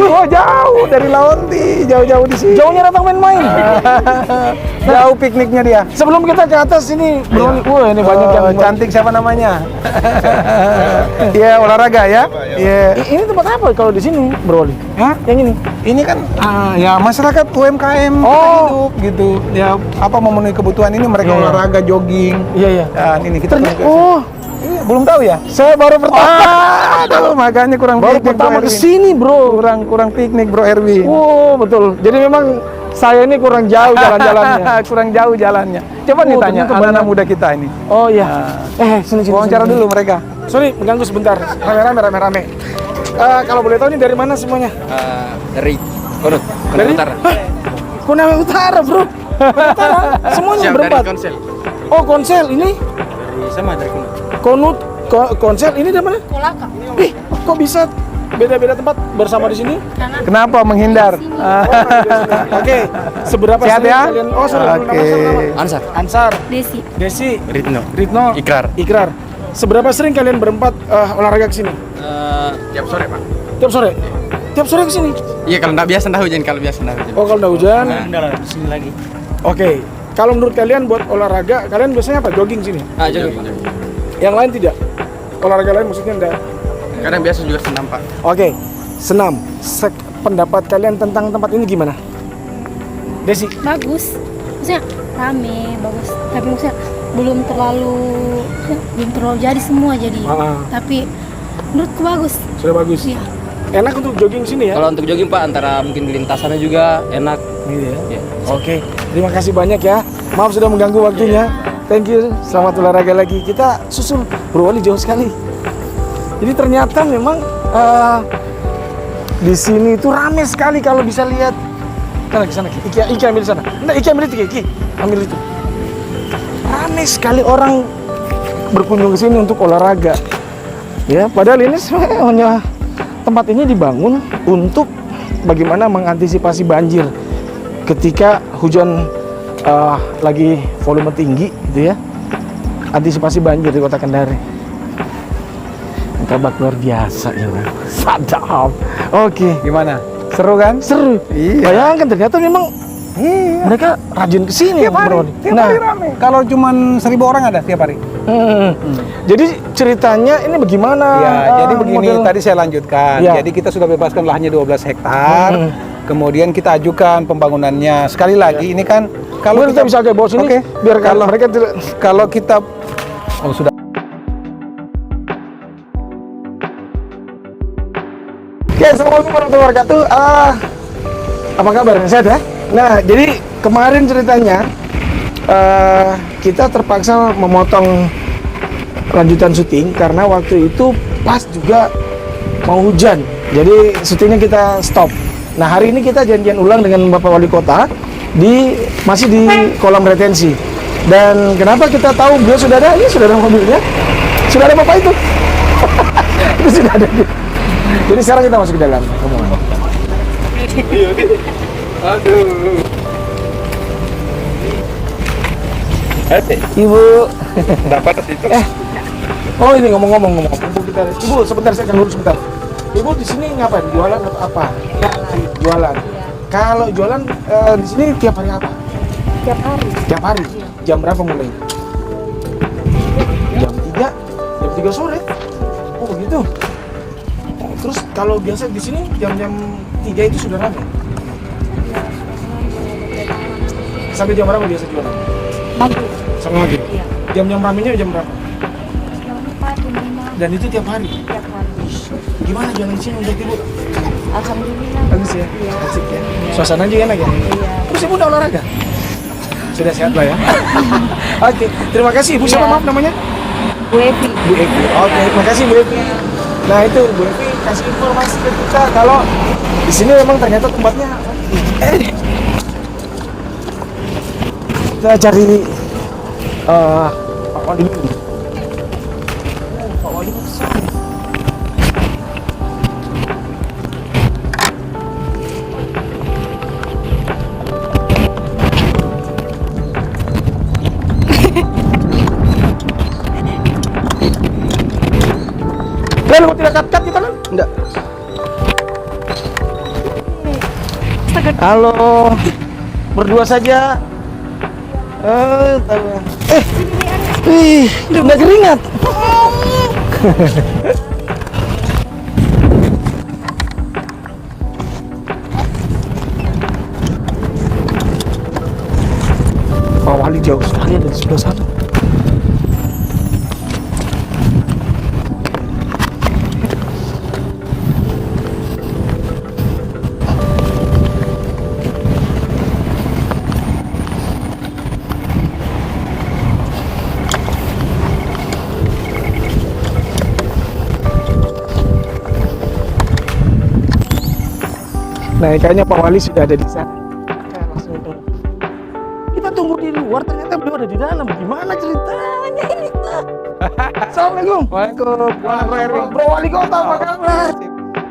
Oh, jauh dari Laonti, jauh-jauh di sini. Jauhnya datang main-main. Jauh pikniknya dia. Sebelum kita ke atas ini, Bro Oli, wah ini banyak yang cantik, siapa namanya? Iya, olahraga ya. Iya. Ini tempat apa kalau di sini, Bro Oli? Hah? Yang ini? Ini kan ya masyarakat UMKM hidup gitu. Ya apa memenuhi kebutuhan ini mereka olahraga, jogging. Iya. Dan ini kita Iya, belum tahu ya? saya baru pertama. Aduh, makanya kurang Baru piknik, pertama Bro Erwin. kesini, Bro. Kurang piknik, Bro Erwin. Oh, betul. Jadi memang saya ini kurang jauh jalan-jalannya. Kurang jauh jalannya. Coba nih tanya ternyata anak-anak banyak. muda kita ini. Oh iya. Sini. Wawancara dulu mereka. Sorry, mengganggu sebentar. Rame-rame. Kalau boleh tahu ini dari mana semuanya? Dari Konut, Dari Utara. Konawe Utara, Bro. Utara. Semuanya Siap, berempat. dari Konsel. Oh, Konsel ini Dari Konut. Konsel ini dari mana? Kolaka. Kok bisa beda-beda tempat bersama di sini? Kenapa menghindar? Oke, seberapa Sehat sering ya? kalian? Oh, sorry, Oke. nama. Ansar, Desi. Desi, Ritno. Ikrar. Seberapa sering kalian berempat olahraga ke sini? Tiap sore, Pak. Tiap sore? Tiap sore ke sini? Iya, kalau nggak biasa nggak hujan, kalau biasa nggak hujan. Oh, kalau udah hujan. Sini lagi. Oke. Kalau menurut kalian buat olahraga, kalian biasanya apa? Jogging sini? Jogging. Yang lain tidak? Olahraga lain maksudnya enggak? Kadang biasa juga senam, Pak. Oke. Senam. Pendapat kalian tentang tempat ini gimana? Desi? Bagus. Maksudnya rame, bagus. Tapi maksudnya belum terlalu jadi semua jadi. Tapi menurutku bagus. Sudah bagus. Iya. Enak untuk jogging sini ya? Kalau untuk jogging, Pak, antara mungkin di lintasannya juga enak. Gitu ya? Iya. Oke, terima kasih banyak ya. Maaf sudah mengganggu waktunya. Thank you. Selamat olahraga lagi. Kita susul Bro Oli jauh sekali. Jadi ternyata memang di sini itu ramai sekali kalau bisa lihat. Sana ke sana. Iki ambil sana. Enggak, Iki ambil itu, Iki. Ambil itu. Ramai sekali orang berkunjung ke sini untuk olahraga. Ya, padahal ini sebenarnya hanya tempat ini dibangun untuk bagaimana mengantisipasi banjir ketika hujan lagi volume tinggi gitu ya, antisipasi banjir di Kota Kendari. Kabak luar biasa ya, sadap. Oke, Gimana? Seru kan? seru. Iya. Bayangkan ternyata memang mereka rajin kesini Tiap hari, Bro. tiap hari rame. Kalau cuman 1.000 orang ada tiap hari. Jadi ceritanya ini bagaimana? Ya, jadi begini, model- tadi saya lanjutkan. Ya. Jadi kita sudah bebaskan lahannya 12 hektar. Kemudian kita ajukan pembangunannya. Sekali lagi ini kan kalau Mungkin kita bisa agak bawa sini Oke. biar Kalau- mereka tidak. kalau kita sudah. Oke, assalamualaikum warahmatullahi wabarakatuh. Apa kabar? Sehat ya? Nah, jadi kemarin ceritanya kita terpaksa memotong lanjutan syuting karena waktu itu pas juga mau hujan. Jadi syutingnya kita stop. Nah, hari ini kita janjian ulang dengan Bapak Wali Kota masih di kolam retensi. Dan kenapa kita tahu beliau sudah ada? Ini sudah ada mobilnya. Sudah ada Bapak itu. Itu sudah ada. Jadi sekarang kita masuk ke dalam. Ibu. Dapat itu. Oh ini ngomong-ngomong. Ibu sebentar saya akan lurus sebentar. Ibu di sini ngapain? Jualan atau apa? Jualan. Kalau jualan di sini tiap hari apa? Tiap hari. Tiap hari. Jam berapa mulai? Jam 3. Jam 3 sore. Oh begitu. Oh, terus kalau biasa di sini jam-jam 3 itu sudah ramai. Sampai jam berapa biasa jualan? Maghrib. Sampai maghrib. Iya. Jam-jam ramainya jam berapa? Jam 4, jam 5, Dan itu tiap hari. tiap hari. Gimana jualan di sini untuk ibu? Alhamdulillah. Bagus ya? Iya. Asik ya? Suasana juga enak ya? Iya. Terus ibu udah olahraga? Sudah sehat lah ya? Oke, terima kasih ibu. Siapa Iya. maaf namanya? Bu Evi. Bu Evi. Oke, terima kasih Bu Evi. Nah itu Bu Evi kasih informasi ke kita kalau di sini memang ternyata tempatnya. Kita cari Pak Wali dulu. Pak Wali kesana. Kalian mau tidak cut-cut kita kan? Enggak. Halo. Berdua saja. Udah keringat. Pak Wali jauh sekali ada di sebelah sana. Nah, kayaknya Pak Wali sudah ada di sana. Kita tunggu di luar, ternyata beliau ada di dalam. Gimana ceritanya ini? Assalamualaikum. Waalaikumsalam. Bro Wali Kota, apa kabar?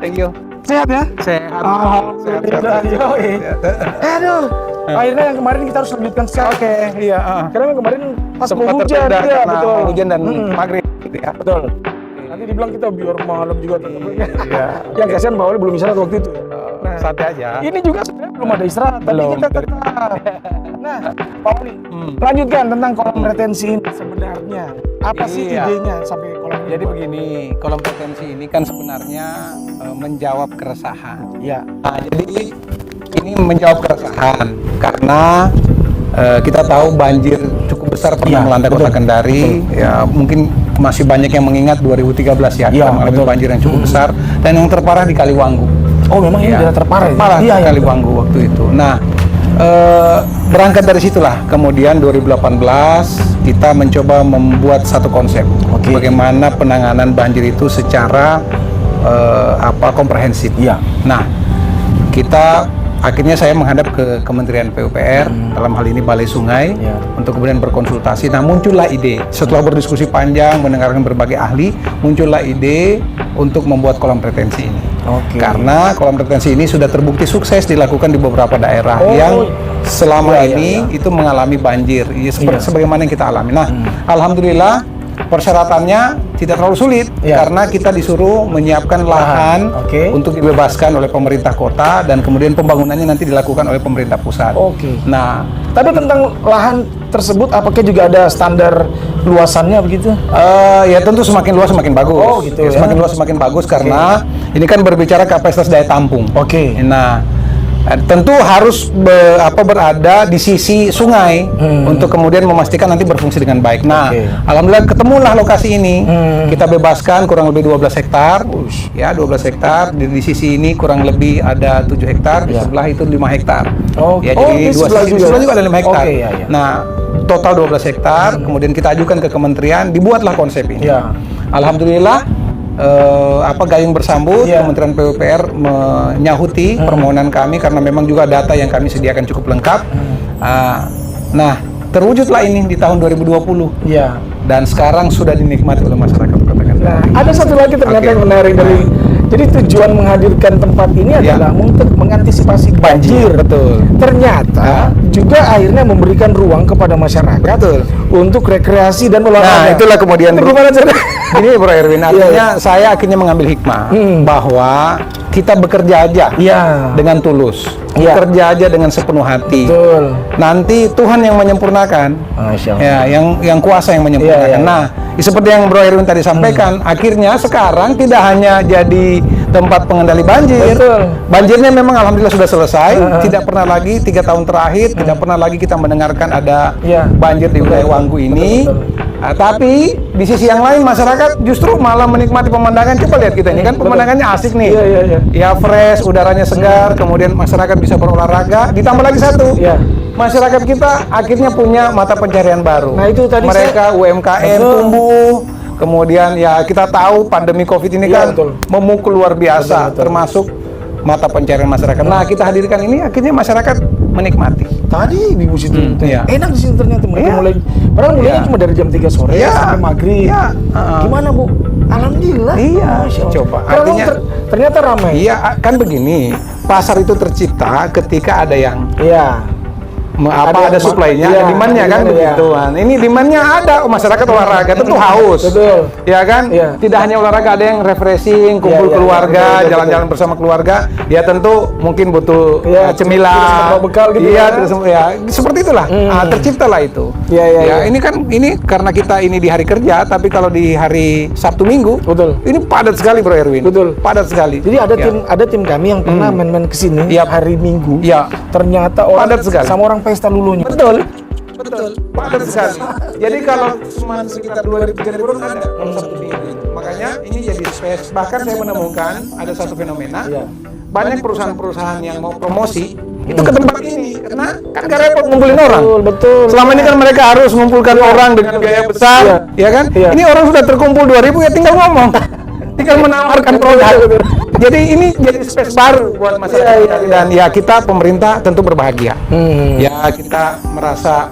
Thank you. Sehat ya? Sehat. Alhamdulillah. Yoi. Aduh. Akhirnya yang kemarin kita harus lanjutkan sekarang. Oke, iya. Karena yang kemarin pas mau Sempat hujan, tertunda ya, karena betul. hujan dan maghrib gitu ya. Betul. Nanti dibilang kita biar malam juga tetap. Iya. Yang kasihan Pak Wali belum istirahat waktu itu. Nah, Santai aja. ini juga sebenarnya belum ada istirahat, tapi Belum. kita tetap. Nah, Pak Wali, lanjutkan tentang kolam retensi ini sebenarnya. Apa sih Iya. idenya sampai kolam ini? Jadi begini, kolam retensi ini kan sebenarnya menjawab keresahan. Ya. Nah, jadi ini menjawab keresahan karena kita tahu banjir cukup besar pernah Iya, melanda Kota betul. Kendari. Ya, mungkin masih banyak yang mengingat 2013 ya, Iya, kita mengalami betul. banjir yang cukup besar dan yang terparah di Kaliwanggu. Oh, memang ini Ya, daerah terparah ya? Parah Iya, di iya, Kaliwanggu waktu itu. Nah, berangkat dari situlah kemudian 2018 kita mencoba membuat satu konsep. Oke. Bagaimana penanganan banjir itu secara komprehensif. Iya. Nah, kita akhirnya saya menghadap ke Kementerian PUPR dalam hal ini Balai Sungai Iya. untuk kemudian berkonsultasi. Nah, muncullah ide setelah berdiskusi panjang mendengarkan berbagai ahli, muncullah ide untuk membuat kolam retensi ini. Oke. Karena kolam retensi ini sudah terbukti sukses dilakukan di beberapa daerah Oh, yang selama iya, ini itu mengalami banjir, ya, Iya. sebagaimana yang kita alami. Nah, alhamdulillah persyaratannya tidak terlalu sulit Iya. karena kita disuruh menyiapkan lahan Oke. untuk dibebaskan oleh pemerintah kota dan kemudian pembangunannya nanti dilakukan oleh pemerintah pusat. Oke. Nah, Tapi tentang lahan tersebut, apakah juga ada standar luasannya begitu? ya tentu semakin luas semakin bagus. Oh, gitu ya. Semakin luas semakin bagus karena ini kan berbicara kapasitas daya tampung. Oke. Nah, tentu harus berada di sisi sungai untuk kemudian memastikan nanti berfungsi dengan baik. Nah, Oke. alhamdulillah ketemulah lokasi ini. Kita bebaskan kurang lebih 12 hektar. Ya, 12 hektar. Di sisi ini kurang lebih ada 7 hektar, di Ya. sebelah itu 5 hektar. Oh, Ya, oh, jadi di dua sebelah sisi, di juga. sebelah juga ada 5 hektar. Oke, ya, ya. Nah, total 12 hektar, kemudian kita ajukan ke kementerian, dibuatlah konsep ini. Ya. Alhamdulillah gayung bersambut, Iya. Kementerian PUPR menyahuti permohonan kami karena memang juga data yang kami sediakan cukup lengkap. Nah, terwujudlah ini di tahun 2020 Iya. dan sekarang sudah dinikmati oleh masyarakat Kota Kendari. Nah, ada satu lagi ternyata Oke. yang menarik dari. Jadi tujuan menghadirkan tempat ini Ya. adalah untuk mengantisipasi banjir. Betul. Ternyata juga akhirnya memberikan ruang kepada masyarakat Betul. untuk rekreasi dan Nah, olahraga. itulah kemudian Itu gimana caranya? Gini Bro Erwin, artinya saya akhirnya mengambil hikmah bahwa kita bekerja aja Iya. dengan tulus, Iya. bekerja aja dengan sepenuh hati. Betul. Nanti Tuhan yang menyempurnakan, Masya Allah. ya, yang kuasa yang menyempurnakan. Iya, iya. Nah, seperti yang Bro Erwin tadi sampaikan, akhirnya sekarang tidak hanya jadi tempat pengendali banjir. Betul. Banjirnya memang alhamdulillah sudah selesai. Tidak pernah lagi 3 tahun terakhir tidak pernah lagi kita mendengarkan ada Iya. banjir di wilayah Wanggu ini. Tapi di sisi yang lain masyarakat justru malah menikmati pemandangan. Coba lihat kita ini kan pemandangannya asik nih. Iya, iya, iya. Ya fresh, udaranya segar, kemudian masyarakat bisa berolahraga. Ditambah lagi satu, Iya. masyarakat kita akhirnya punya mata pencarian baru. Nah, itu tadi mereka UMKM Betul. tumbuh. Kemudian ya kita tahu pandemi Covid ini Iya, kan betul. memukul luar biasa, Betul, betul. termasuk mata pencarian masyarakat. Nah, kita hadirkan ini akhirnya masyarakat menikmati. Tadi di bus itu iya. enak di sini ternyata mereka Iya. mulai. Padahal mulainya Iya. cuma dari jam 3 sore Iya. sampai maghrib. Iya. Gimana Bu? Alhamdulillah. Iya. Masya Allah. Coba, Kalau artinya- ternyata ramai. Iya, kan begini. Pasar itu tercipta ketika ada yang Iya. ada supply-nya, ada demand-nya kan begitu. Nah, ini demand-nya ada, masyarakat olahraga tentu haus. Betul. Ya kan? Tidak hanya olahraga, ada yang refreshing, kumpul keluarga, jalan-jalan bersama keluarga. Ya tentu mungkin butuh cemilan, bekal gitu. Seperti itulah. Terciptalah itu. Ini kan karena kita ini di hari kerja, tapi kalau di hari Sabtu Minggu, ini padat sekali Bro Erwin. Betul. Padat sekali. Jadi ada tim kami yang pernah main-main ke sini hari Minggu. Ternyata padat sekali. sama orang pesta lulunya. Betul, padat sekali. Jadi kalau cuma sekitar 2.000-3.000 orang ada kalau Sabtu Minggu. Makanya ini jadi space. Bahkan saya menemukan ada satu fenomena. Banyak perusahaan-perusahaan yang mau promosi itu ke tempat ini karena kan gak repot ngumpulin orang. Betul. Selama ini kan mereka harus mengumpulkan orang dengan biaya besar, ya kan? Ini orang sudah terkumpul 2.000 ya tinggal ngomong, tinggal menawarkan produk. Jadi ini jadi space baru buat masyarakat kita. Dan ya kita pemerintah tentu berbahagia. Ya kita merasa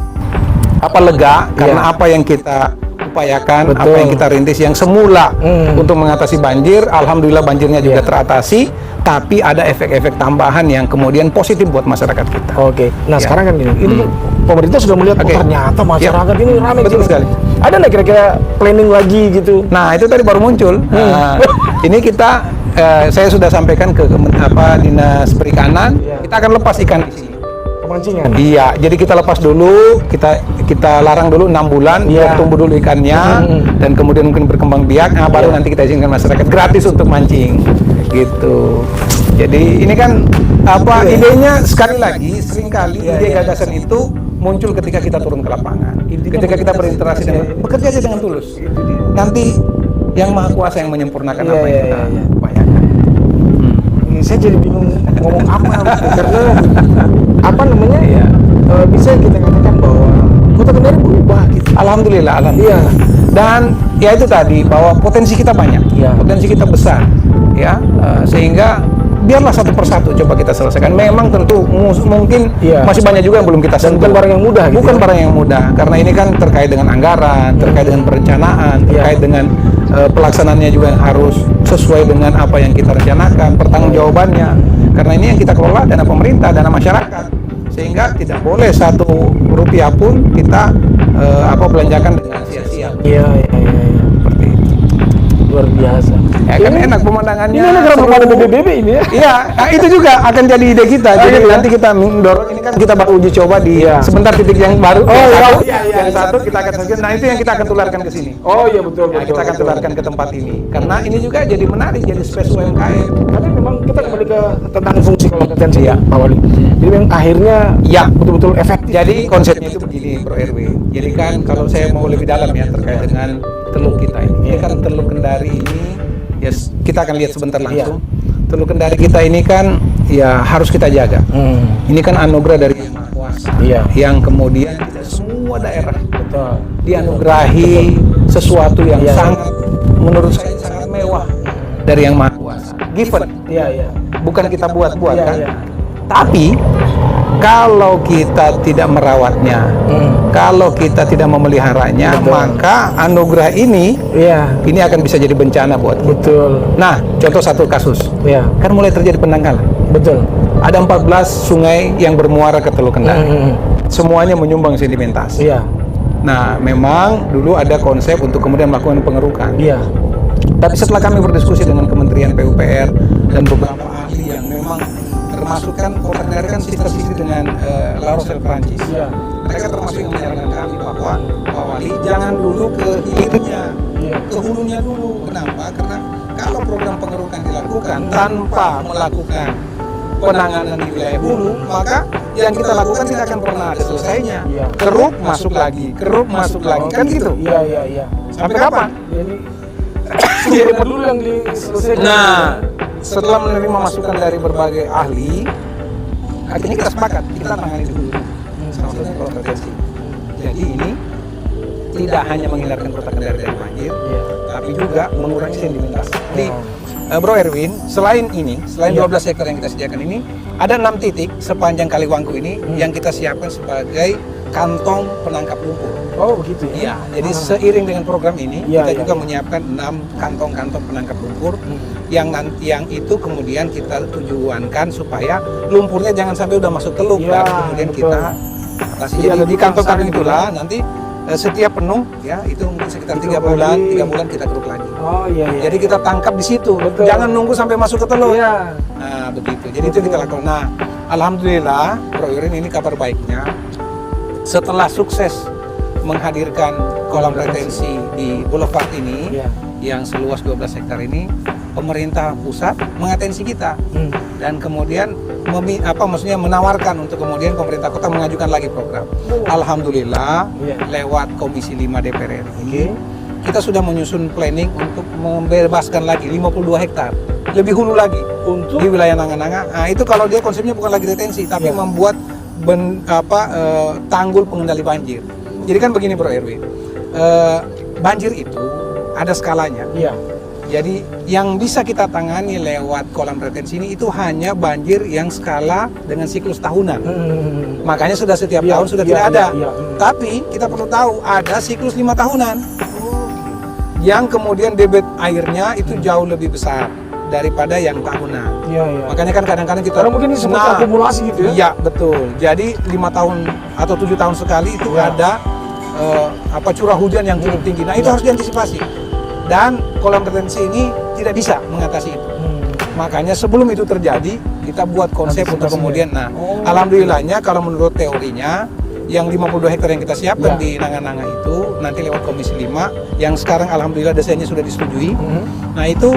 lega karena apa yang kita upayakan, apa yang kita rintis yang semula untuk mengatasi banjir, alhamdulillah banjirnya juga teratasi, tapi ada efek-efek tambahan yang kemudian positif buat masyarakat kita. Nah sekarang kan ini pemerintah sudah melihat ternyata masyarakat ini ramai. Betul sekali. Ada nggak kira-kira planning lagi gitu? Nah itu tadi baru muncul. Ini kita saya sudah sampaikan ke Dinas Perikanan, kita akan lepas ikan di sini. Pemancingan. Iya, jadi kita lepas dulu, kita larang dulu 6 bulan, biar tumbuh dulu ikannya, dan kemudian mungkin berkembang biak, baru nanti kita izinkan masyarakat gratis untuk mancing, gitu. Jadi ini kan idenya sekali lagi, seringkali ide gagasan itu muncul ketika kita turun ke lapangan, ketika kita berinteraksi dengan bekerja aja dengan tulus. Nanti yang Maha Kuasa yang menyempurnakan apa yang kita upayakan. Saya jadi bingung ngomong apa karena bisa kita katakan bahwa Kota Kendari berubah gitu. Alhamdulillah. Dan ya itu tadi bahwa potensi kita banyak, potensi kita besar, sehingga biarlah satu persatu coba kita selesaikan. Memang tentu mungkin masih banyak juga yang belum kita sentuh. Bukan barang yang mudah. Bukan barang yang mudah, karena ini kan terkait dengan anggaran, terkait dengan perencanaan, terkait dengan pelaksanaannya juga yang harus sesuai dengan apa yang kita rencanakan, pertanggungjawabannya. Karena ini yang kita kelola dana pemerintah, dana masyarakat, sehingga tidak boleh satu rupiah pun kita belanjakan dengan sia-sia. Seperti itu. Luar biasa. Ya kan enak pemandangannya. Ini negara belum ada BBB ini ya. Iya, itu juga akan jadi ide kita. Jadi nanti kita mendorong, ini kan kita baru uji coba di sebentar titik yang baru. Yang satu kita akan sajikan. Nah itu yang kita akan tularkan ke sini. Betul. Kita akan tularkan ke tempat ini. Karena ini juga jadi menarik, jadi space UMKM. Tapi memang kita kembali ke tentang fungsi kompetensi Pak Wali. Jadi memang akhirnya betul-betul efektif. Jadi konsepnya itu begini, Bro Erwin. Jadi kan kalau saya mau lebih dalam ya terkait dengan Teluk kita ini. Ini kan Teluk Kendari ini, kita akan lihat sebentar langsung. Teluk Kendari kita ini kan harus kita jaga. Ini kan anugerah dari Yang Maha Kuasa. Yang kemudian kita semua daerah dianugerahi sesuatu yang sangat, menurut saya sangat mewah dari Yang Maha Kuasa. Given. Bukan kita buat-buat kan. Tapi kalau kita tidak merawatnya, kalau kita tidak memeliharanya, maka anugerah ini akan bisa jadi bencana buat kita. Betul. Nah, contoh satu kasus, kan mulai terjadi pendangkalan. Betul. Ada 14 sungai yang bermuara ke Teluk Kendari. Semuanya menyumbang sedimentasi. Nah, memang dulu ada konsep untuk kemudian melakukan pengerukan. Tapi setelah kami berdiskusi dengan Kementerian PUPR dan beberapa ahli yang memang termasuk kan Kota Kendari kan sister-sister dengan La Rochelle Prancis. Mereka termasuk yang menyarankan kami bahwa Pak Wali jangan dulu ke hilirnya, ke hulunya dulu. Kenapa? Karena kalau program pengerukan dilakukan tanpa melakukan penanganan di wilayah hulu, maka yang kita lakukan tidak akan pernah ada selesainya. Keruk masuk lagi, kan gitu. Sampai kapan? Jadi dulu yang diselesaikan. Nah, setelah menerima masukan dari berbagai ahli, akhirnya kita sepakat kita tangani dulu. Salah satunya kompetensi. Jadi ini tidak hanya menghindarkan Kota Kendari dari banjir, tapi juga mengurangi sedimentasi. Jadi Bro Erwin, selain 12 hektar yang kita sediakan ini, ada 6 titik sepanjang Kaliwangku ini yang kita siapkan sebagai kantong penangkap lumpur. Oh begitu ya? Iya, jadi seiring dengan program ini kita juga menyiapkan 6 kantong-kantong penangkap lumpur yang itu kemudian kita tujuankan supaya lumpurnya jangan sampai udah masuk teluk, kemudian kita teratasi. Jadi Jadi ada di kantor kami gitu itulah nanti setiap penuh ya itu mungkin sekitar 3 bulan, 3 bulan kita keruk lagi. Oh iya iya. Jadi kita tangkap di situ. Betul. Jangan nunggu sampai masuk ke telur. Iya. Nah, begitu. Jadi itu kita lakukan. Nah, alhamdulillah, Bro Irin, ini kabar baiknya. Setelah sukses menghadirkan kolam retensi di Boulevard ini, Iya. yang seluas 12 hektar ini, pemerintah pusat mengatensi kita dan kemudian maksudnya menawarkan untuk kemudian pemerintah kota mengajukan lagi program. Alhamdulillah, Iya. lewat Komisi 5 DPR RI, kita sudah menyusun planning untuk membebaskan lagi 52 hektar lebih hulu lagi Untuk di wilayah Nanga-Nanga. Nah, itu kalau dia konsepnya bukan lagi retensi tapi membuat tanggul pengendali banjir. Jadi kan begini Bro Erwin, banjir itu ada skalanya. iya. Jadi yang bisa kita tangani lewat kolam retensi ini itu hanya banjir yang skala dengan siklus tahunan. Makanya sudah setiap Iya, tahun sudah iya, tidak ada. iya, iya. Tapi kita perlu tahu ada siklus 5 tahunan. Yang kemudian debit airnya itu jauh lebih besar daripada yang tahunan. Iya iya. Makanya kan kadang-kadang kita Karena mungkin ini seperti akumulasi gitu ya? Iya, betul. Jadi 5 tahun atau 7 tahun sekali itu ada curah hujan yang cukup tinggi. Nah, itu harus diantisipasi. Dan kolam retensi ini tidak bisa mengatasi itu. Makanya sebelum itu terjadi, kita buat konsep untuk kemudian. Nah, alhamdulillahnya kalau menurut teorinya yang 52 hektar yang kita siapkan di Nanga-Nanga itu nanti lewat Komisi 5 yang sekarang alhamdulillah desainnya sudah disetujui. Nah, itu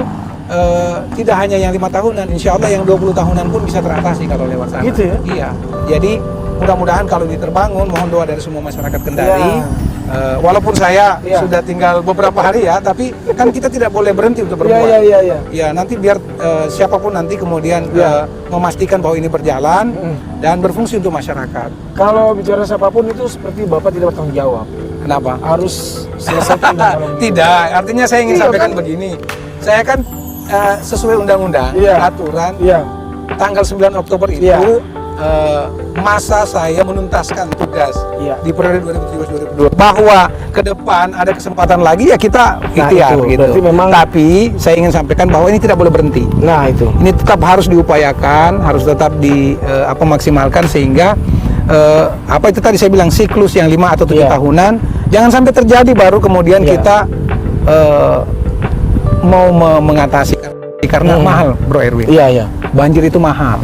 tidak hanya yang 5 tahunan, insya Allah yang 20 tahunan pun bisa teratasi kalau lewat sana. Gitu ya? Iya. Jadi mudah-mudahan kalau diterbangun, mohon doa dari semua masyarakat Kendari. Walaupun saya sudah tinggal beberapa hari ya, tapi kan kita tidak boleh berhenti untuk berbuat. Iya. Ya nanti biar siapapun nanti kemudian memastikan bahwa ini berjalan dan berfungsi untuk masyarakat. Kalau bicara siapapun itu seperti Bapak tidak bertanggung jawab. Kenapa? Harus selesaikan kalau gitu. Tidak, artinya saya ingin Iya, sampaikan kan? begini. Saya kan sesuai undang-undang, aturan, Iya. tanggal 9 Oktober itu masa saya menuntaskan tugas di periode 2017-2022 bahwa ke depan ada kesempatan lagi ya kita ikhtiar itu, gitu. berarti memang- Tapi saya ingin sampaikan bahwa ini tidak boleh berhenti. Nah itu. Ini tetap harus diupayakan, harus tetap maksimalkan sehingga itu tadi saya bilang siklus yang 5 atau 7 tahunan jangan sampai terjadi baru kemudian kita mau mengatasi karena mahal Bro Erwin. Iya. Banjir itu mahal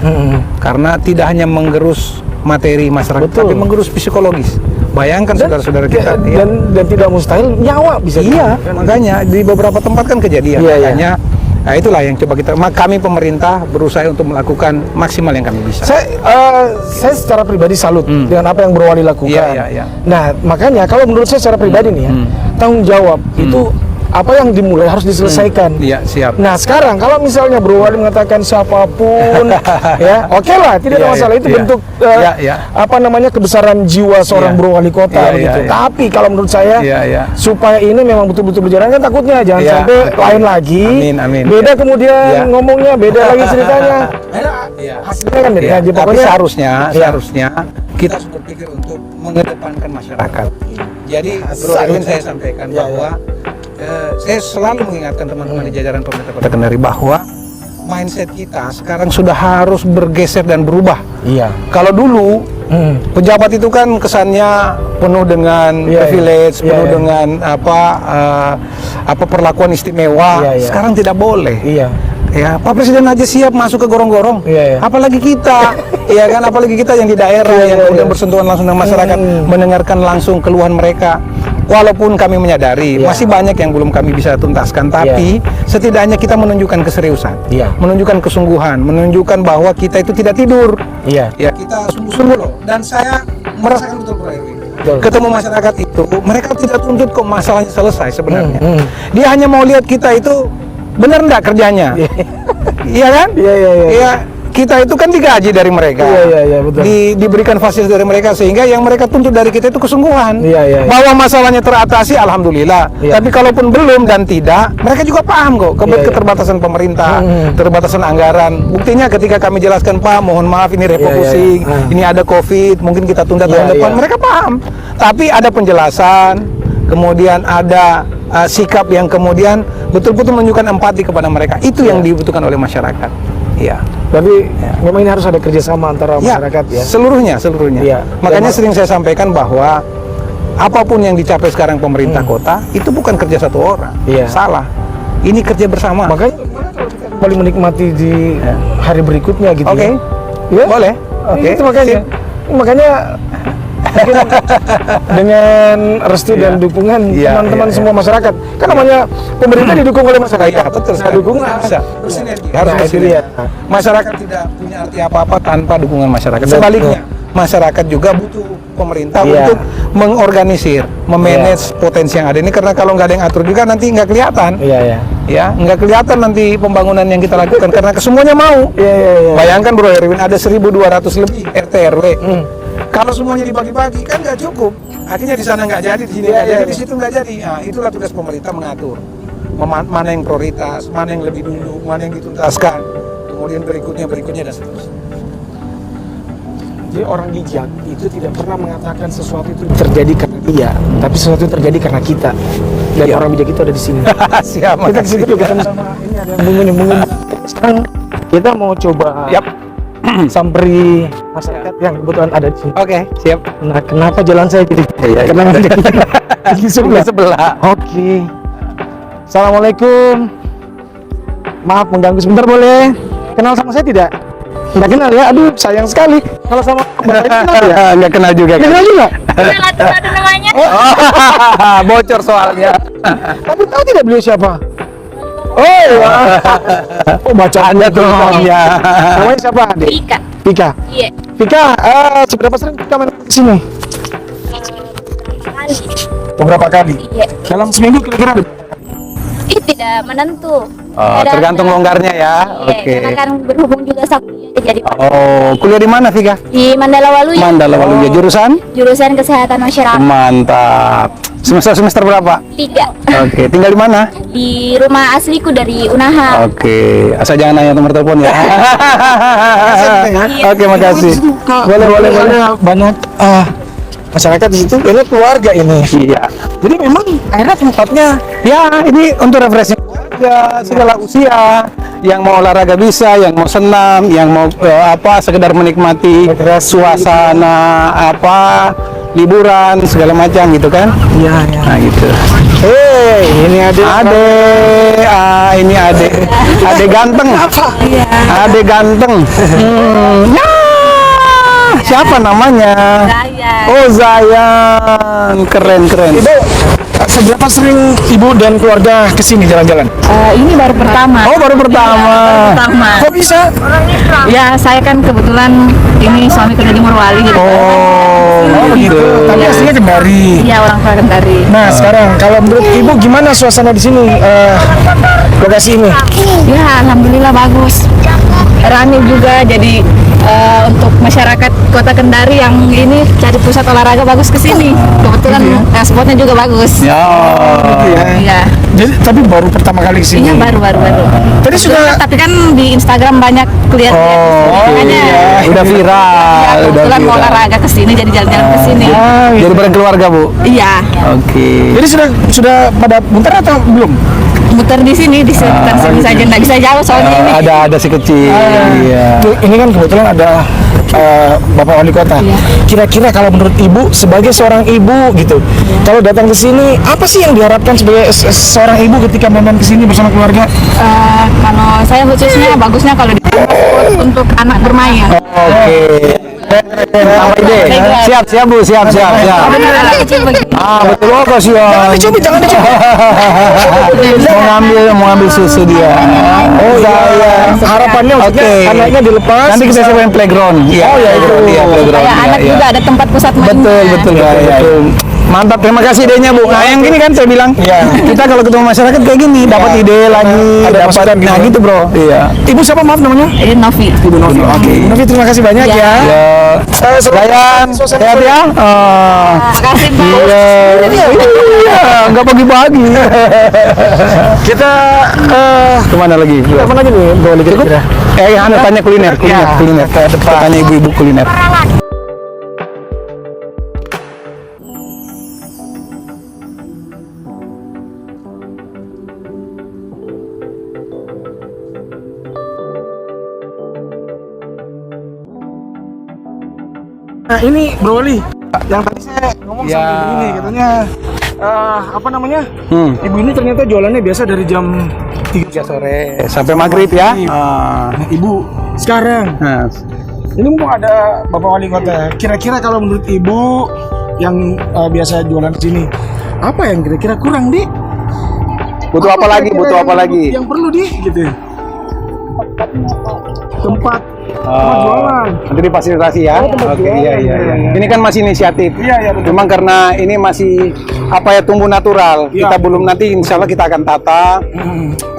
karena tidak hanya menggerus materi masyarakat, tapi menggerus psikologis. Bayangkan saudara-saudara kita dan tidak mustahil nyawa bisa. Iya, makanya di beberapa tempat kan kejadian. Makanya nah itulah yang coba kami pemerintah berusaha untuk melakukan maksimal yang kami bisa. Saya secara pribadi salut dengan apa yang Bro Wali lakukan. Iya. Nah makanya kalau menurut saya secara pribadi nih ya, tanggung jawab itu apa yang dimulai harus diselesaikan. Iya, siap. Nah sekarang kalau misalnya Bro Wali mengatakan siapapun ya oke lah, tidak ada masalah, itu bentuk kebesaran jiwa seorang Bro Wali kota gitu. Tapi kalau menurut saya supaya ini memang betul-betul berjalan, kan takutnya jangan sampai lain lagi. Amin. Beda kemudian ngomongnya, beda lagi ceritanya. Hasilnya kan beda. Tapi Pokoknya seharusnya kita harus berpikir untuk mengedepankan masyarakat. Jadi Bro Erwin saya sampaikan bahwa saya selalu mengingatkan teman-teman di jajaran pemerintah Kota Kendari bahwa mindset kita sekarang sudah harus bergeser dan berubah. Iya. Kalau dulu pejabat itu kan kesannya penuh dengan privilege, penuh dengan perlakuan istimewa. Sekarang tidak boleh. Iya. Ya, Pak Presiden aja siap masuk ke gorong-gorong. Apalagi kita, ya kan? Apalagi kita yang di daerah yang kemudian bersentuhan langsung dengan masyarakat, mendengarkan langsung keluhan mereka. Walaupun kami menyadari masih banyak yang belum kami bisa tuntaskan, tapi setidaknya kita menunjukkan keseriusan, menunjukkan kesungguhan, menunjukkan bahwa kita itu tidak tidur. Ya, kita sungguh-sungguh loh. Dan saya merasakan betul Bro Erwin. Ketemu masyarakat itu, mereka tidak tuntut kok masalahnya selesai sebenarnya. Dia hanya mau lihat kita itu benar enggak kerjanya. Iya kan? Iya. Kita itu kan digaji dari mereka, betul. Diberikan fasilitas dari mereka, sehingga yang mereka tuntut dari kita itu kesungguhan. Bahwa masalahnya teratasi, alhamdulillah. Tapi kalaupun belum dan tidak, mereka juga paham kok keterbatasan pemerintah, keterbatasan anggaran. Buktinya ketika kami jelaskan, Pak, mohon maaf ini refocusing, ini ada COVID, mungkin kita tunda tahun depan. Mereka paham. Tapi ada penjelasan, kemudian ada sikap yang kemudian betul-betul menunjukkan empati kepada mereka. Itu yang dibutuhkan oleh masyarakat. Iya. Tapi memang ini harus ada kerjasama antara masyarakat ya. Seluruhnya. Iya. Makanya Dan- sering saya sampaikan bahwa apapun yang dicapai sekarang pemerintah kota itu bukan kerja satu orang. Iya. Salah. Ini kerja bersama. Makanya kembali menikmati di hari berikutnya gitu. Oke. Ya? Boleh. Oke. Itu makanya. Sip. Makanya mungkin dengan restu dan dukungan Iya, teman-teman iya, semua masyarakat. Kan namanya pemerintah didukung oleh masyarakat. Iya, betul Nah, sekali. dukungan Bisa. Bersinergi. Harus Nah, itu bersinergi. dia. Masyarakat tidak punya arti apa-apa tanpa dukungan masyarakat. Sebaliknya, masyarakat juga butuh pemerintah Iya. untuk mengorganisir, memanage potensi yang ada ini, karena kalau nggak ada yang atur juga nanti nggak kelihatan. Iya, iya. Ya, nggak kelihatan nanti pembangunan yang kita lakukan karena semuanya mau. Iya, iya, iya. Bayangkan Bro Erwin, ada 1.200 lebih RT RW. Kalau semuanya dibagi-bagi kan nggak cukup. Akhirnya di sana nggak jadi, di sini nggak jadi, di situ nggak jadi. Nah, itulah tugas pemerintah mengatur. Mana yang prioritas, mana yang lebih dulu, mana yang dituntaskan. Kemudian berikutnya dan seterusnya. Jadi orang bijak itu tidak pernah mengatakan sesuatu itu terjadi karena dia, tapi sesuatu itu terjadi karena kita. Dan Iya. orang bijak itu ada di sini. Siap, Kita di situ makasih. juga sama ini ada yang bungun. Sekarang kita mau coba Yap. samperi masyarakat yang kebetulan ada di sini. Oke, siap. Nah, kenapa jalan saya jadi Iya, kenapa iya. jadi di sebelah? Sebelah. Oke. Assalamualaikum. Maaf mengganggu sebentar, boleh? Kenal sama saya tidak? Nggak kenal ya? Aduh, sayang sekali. Kalau sama Bapak kenal ya? Nggak kenal juga. Nggak kenal juga? Ada namanya. Bocor soalnya. Tapi tahu tidak beliau siapa? Oh, wah. Oh, baca Ada tuh. Ya. Namanya siapa, Adik? Ika. Pika. Iya. Pika, seberapa sering Pika main ke sini? Beberapa kali. Iya. Dalam seminggu kira-kira? Tidak menentu. Oh, tergantung longgarnya ya. Iya, Oke. karena kan berhubung juga Sabtu jadi Oh, kuliah di mana, Vika? di Mandala Waluya. Mandala Waluya, jurusan? Jurusan Kesehatan Masyarakat Mantap. Semester berapa? 3 Oke, tinggal di mana? di rumah asliku dari Unaha. Oke, asal jangan nanya nomor telepon ya. Oke, makasih. Boleh. Banyak masyarakat di situ. Ini keluarga ini. Iya. Jadi memang akhirnya tempatnya Ya, ini untuk refreshing keluarga, segala usia. Yang mau olahraga bisa, yang mau senam, yang mau sekedar menikmati suasana liburan segala macam gitu kan. Iya. Nah, gitu. Hei, ini ada Ini ade ganteng. Ade ganteng. Ya, siapa namanya? Oh, Zayan. Keren. Ibu, seberapa sering ibu dan keluarga kesini jalan-jalan? Ini baru pertama. Oh, baru pertama. Pertama. Kok bisa? Ya, saya kan kebetulan ini suami kerja di Morowali jadi. Oh, begitu. Tapi aslinya Kendari. Iya, orang tua Kendari. Nah, sekarang kalau menurut ibu gimana suasana di sini, lokasi ini? Ya, alhamdulillah bagus. Rame juga jadi untuk masyarakat Kota Kendari yang ini cari pusat olahraga bagus ke sini. Kebetulan spotnya juga bagus. Ya. Iya. Jadi, tapi baru pertama kali kesini. Iya, baru. Tadi sudah. Tapi kan di Instagram banyak kelihatan. Makanya Udah viral. ya, kebetulan mau olahraga ke sini jadi jalan-jalan ke sini. Jadi bareng keluarga, Bu. Iya. Oke. Jadi sudah pada muter atau belum? Muter di sini di sekitar sini saja nggak bisa jauh soalnya ini. Ada si kecil. Iya. Ini kan kebetulan ada Bapak Wali Kota. Kira-kira kalau menurut Ibu sebagai seorang ibu gitu, kalau datang ke sini apa sih yang diharapkan sebagai seorang ibu ketika main ke sini bersama keluarga? Kalau saya khususnya bagusnya kalau di spot untuk anak bermain. Oke. Apa ide? Siap, Bu. Siap. Anak kecil begini. Betul apa sih? Jangan dicoba. Mau ngambil susu dia. Oh, saya. Harapannya maksudnya anaknya dilepas. Nanti kita cobain playground. Oh, ya, itu. Iya, playground. Supaya anak juga ada tempat pusat mainnya. Betul. Mantap, terima kasih idenya, Bu. Nah, yang gini kan saya bilang, kita kalau ketemu masyarakat kayak gini, dapat ide lagi, Ada masukan gitu. nah gitu, Bro. Iya. Ibu siapa maaf namanya? Ini Novi. Ibu Novi. Oke. Novi terima kasih banyak ya. Ya, Ryan, sehat ya? Makasih Pak. Iya, nggak pagi-pagi. Kita Kemana lagi? apa lagi nih? Boleh kira-kira. Anda tanya kuliner. Ke depan. Tanya ibu-ibu kuliner. Nah ini Bro Wali, yang tadi saya ngomong sama Ya. ibu ini katanya apa namanya? Ibu ini ternyata jualannya biasa dari jam 3 sore sampai maghrib ya. Nah, ibu sekarang Nah, ini mumpung ada Bapak Wali Kota, kira-kira kalau menurut ibu yang biasa jualan di sini, apa yang kira-kira kurang di? butuh apa lagi? kira-kira Butuh apa yang- lagi? Yang perlu di gitu. Tempat jualan. Nanti difasilitasi ya. tempat Oke, jualan. iya, iya, iya. Ini kan masih inisiatif. Iya, betul. Memang karena ini masih apa ya, tumbuh natural. Iya. Kita belum, nanti insya Allah kita akan tata.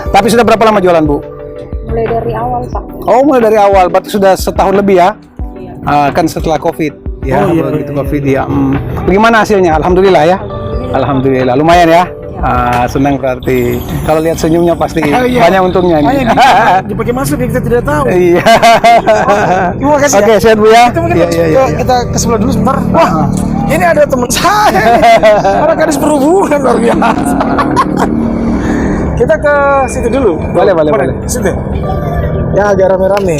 Tapi sudah berapa lama jualan, Bu? Mulai dari awal, Pak. Oh, mulai dari awal. Berarti sudah setahun lebih ya? Kan setelah COVID. Ya, Oh, iya, begitu COVID ya. Bagaimana hasilnya? Alhamdulillah ya. Alhamdulillah. Lumayan ya. Senang berarti. Kalau lihat senyumnya pasti Iya. banyak untungnya ini. Dipakai masker kita tidak tahu. Iya. Terima kasih. Oke, sehat Bu ya. Kita mungkin Iya, iya, iya. kita ke sebelah dulu sebentar. Wah, ini ada teman saya nih. Orang gadis perhubungan luar biasa. Kita ke situ dulu. Boleh, boleh, Boleh. boleh. Situ. Yang agak rame-rame.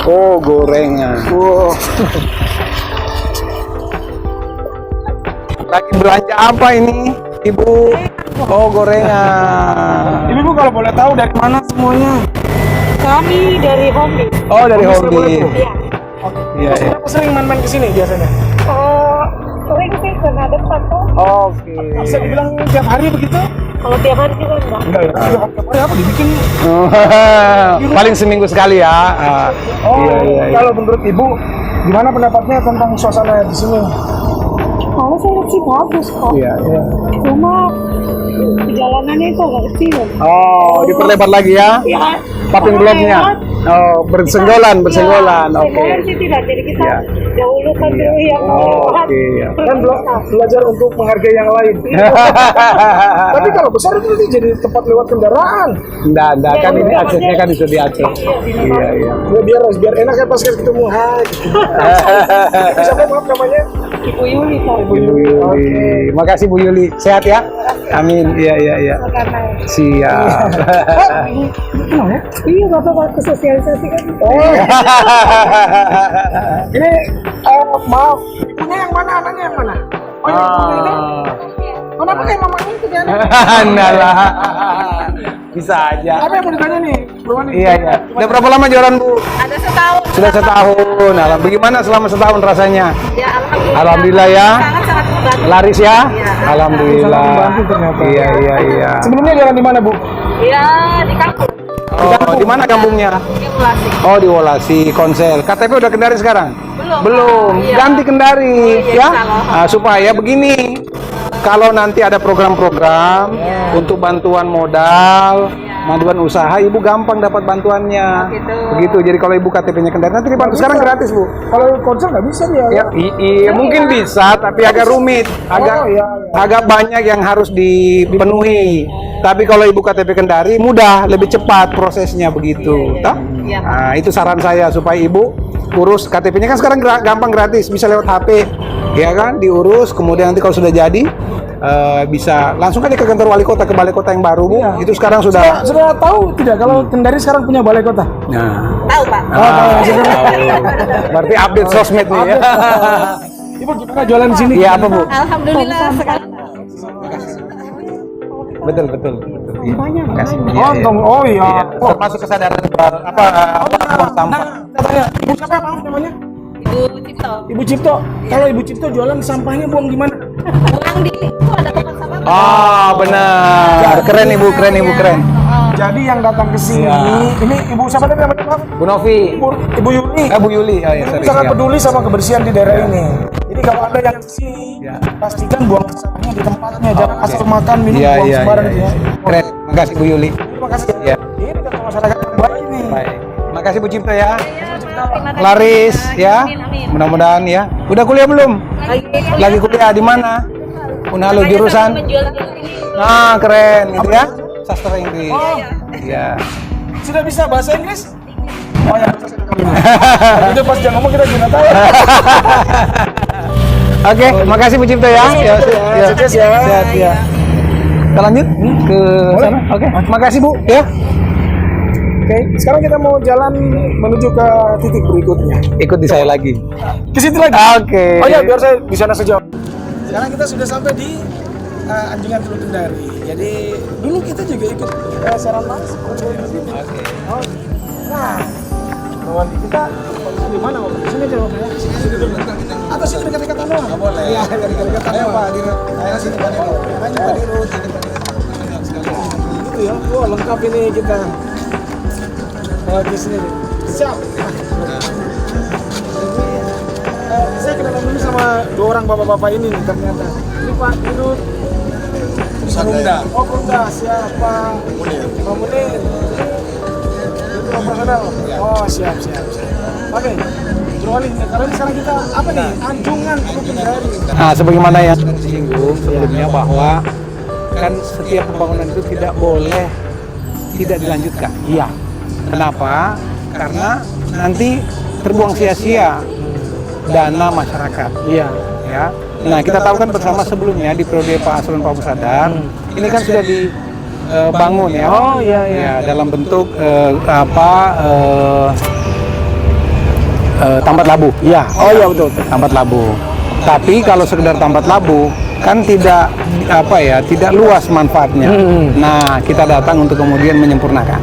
Oh, gorengan. Wow. Lagi belanja apa ini, Ibu? Oh, gorengan. Ibu kalau boleh tahu dari mana semuanya? Kami dari Hombi. Oh, dari Boleh, Hobi. boleh, Bu. Iya. Iya, iya. Berapa sering main-main ke sini biasanya? Sering sih karena depan tuh. Oke. Bisa dibilang tiap hari begitu? Kalau tiap hari juga enggak. Enggak ya. Tiap hari apa dibikin? Paling seminggu sekali ya. Oh, Iya, iya, iya. kalau menurut Ibu gimana pendapatnya tentang suasana di sini? Kalau saya lihat sih bagus kok. Iya, iya. Cuma perjalanannya itu agak kecil. Oh, diperlebar lagi ya? Ya. Popping bloknya. Oh, bersenggolan. Oke. Senggolan sih tidak. Jadi kita Ya. dahulukan dulu yang Oh, lewat. oke, ya. Kan belajar untuk menghargai yang lain. Tapi kalau besar itu nanti jadi tempat lewat kendaraan. Enggak, kan ini aksesnya kan bisa diakses. Iya, iya. Ya, biar enak kan pas ketemu. Hai. Siapa maaf namanya? Ibu Yuli Pak. Ibu Yuli. Makasih Bu Yuli. Sehat ya? Amin. Iya, iya, iya. Siap. Kenal ya? Iya Bapak kesosialisasikan. Oh. Ini maaf. Ibunya yang mana? Anaknya yang mana? Oh, yang mana itu? Mana pakai mamanya itu kan? Nah, bisa aja. Apa yang mau ditanya nih, Bro Wani? Iya, iya. Udah berapa lama jualan, Bu? Ada setahun. Sudah setahun. Bagaimana selama setahun rasanya? Ya Alhamdulillah ya. Sangat membantu. Laris ya? Alhamdulillah. Sangat membantu ternyata. Iya, iya, iya. Sebelumnya jualan di mana, Bu? Ya di kampung. Oh, di mana kampungnya? Simulasi. Oh, di Wolasi, Konsel. KTP udah Kendari sekarang? Belum. Iya. Ganti Kendari Iya, ya. insya Allah. Supaya begini. Kalau nanti ada program-program untuk bantuan modal, bantuan usaha, Ibu gampang dapat bantuannya. Gitu. Begitu. Jadi kalau Ibu KTP-nya Kendari nanti dibantu. Sekarang gratis, Bu. Kalau konser nggak bisa dia. Ya, iya, mungkin bisa, tapi agak rumit, agak banyak yang harus dipenuhi. Tapi kalau Ibu KTP Kendari mudah, lebih cepat prosesnya begitu. Toh? Iya. Nah, itu saran saya supaya Ibu urus KTP-nya kan sekarang gampang gratis, bisa lewat HP, ya kan? Diurus, kemudian nanti kalau sudah jadi bisa langsung aja ke kantor wali kota, ke balai kota yang baru, Bu. Itu sekarang sudah. Sudah tahu tidak kalau Kendari sekarang punya balai kota? Nah, Tahu Pak. berarti update sosmed nih ya. Ibu gimana jualan di sini? Iya apa, Bu? Alhamdulillah sekarang. Betul. Iya, makasih. Oh iya. Oh, Termasuk kesadaran buang sampah. katanya Ibu siapa maaf namanya? Ibu Cipto. Ibu Cipto. Kalau Ibu Cipto jualan sampahnya buang gimana? Pulang di itu ada tempat sampah. Ah, benar. Keren Ibu, keren. Jadi yang datang ke sini, ini Ibu siapa tadi namanya? Maaf. Bu Novi. Ibu Yuli. Bu Yuli. Oh ya, sorry. Sangat Siap. peduli sama kebersihan di daerah ini. Jadi kalau ada yang ke sini, Ya. pastikan buang sampahnya di tempatnya, jangan asal makan minum Iya, buang iya, sembarang iya. gitu ya. Keren. Makasih Bu Yuli. Terima kasih. Iya. Ini contoh masyarakat yang baik nih. Baik. Makasih Bu Cipta ya. Terima kasih. Laris ya. Amin. Mudah-mudahan ya. Udah kuliah belum? Lagi kuliah di mana? Unhalo jurusan. Menjual ini. Nah, keren gitu ya. Sastra Inggris. Iya. Sudah bisa bahasa Inggris? Oh ya. Itu pas dia ngomong kita juga tahu. Oke, makasih Bu Cipta ya. Ya, Sukses ya. Sehat ya. Kita lanjut ke sana. Oke. Makasih Bu ya. Oke, sekarang kita mau jalan menuju ke titik berikutnya. Ikuti saya lagi. Ke situ lagi. Oke. Oh ya, biar saya di sana saja. Sekarang kita sudah sampai di Anjungan Teluk Kendari. Jadi dulu kita juga ikut siaran langsung. Oke. Nah, kawan kita di mana? Di sini aja, Pak ya. Sini dulu. Atau sini dekat-dekat Anoa? Enggak boleh. Iya, dekat-dekat Anoa. Ayo, Pak, di sini Pak Dino. Ayo, Pak Dino. Gitu ya. Wah, lengkap ini kita. Di sini. Siap. Saya kenalan dulu sama dua orang bapak-bapak ini nih ternyata. Ini Pak Dirut Perumda. Oh, Perumda. Siapa? Munir. Pak Munir. Itu operasional. Oh, siap. Oke. Jurwali, sekarang kita apa nih? Anjungan Teluk Kendari. Nah, sebagaimana yang sudah disinggung sebelumnya bahwa kan setiap pembangunan itu tidak boleh tidak dilanjutkan. Iya. Kenapa? Karena nanti terbuang sia-sia dana masyarakat. Iya. Ya. Nah, kita tahu kan bersama sebelumnya di periode Pak Asrun Pak Musadar, ini kan sudah dibangun ya. Oh, iya. Ya, dalam bentuk tambat labu. Iya. Oh iya betul. Tambat labu. Tapi kalau sekedar tambat labu kan tidak tidak luas manfaatnya. Nah, kita datang untuk kemudian menyempurnakan.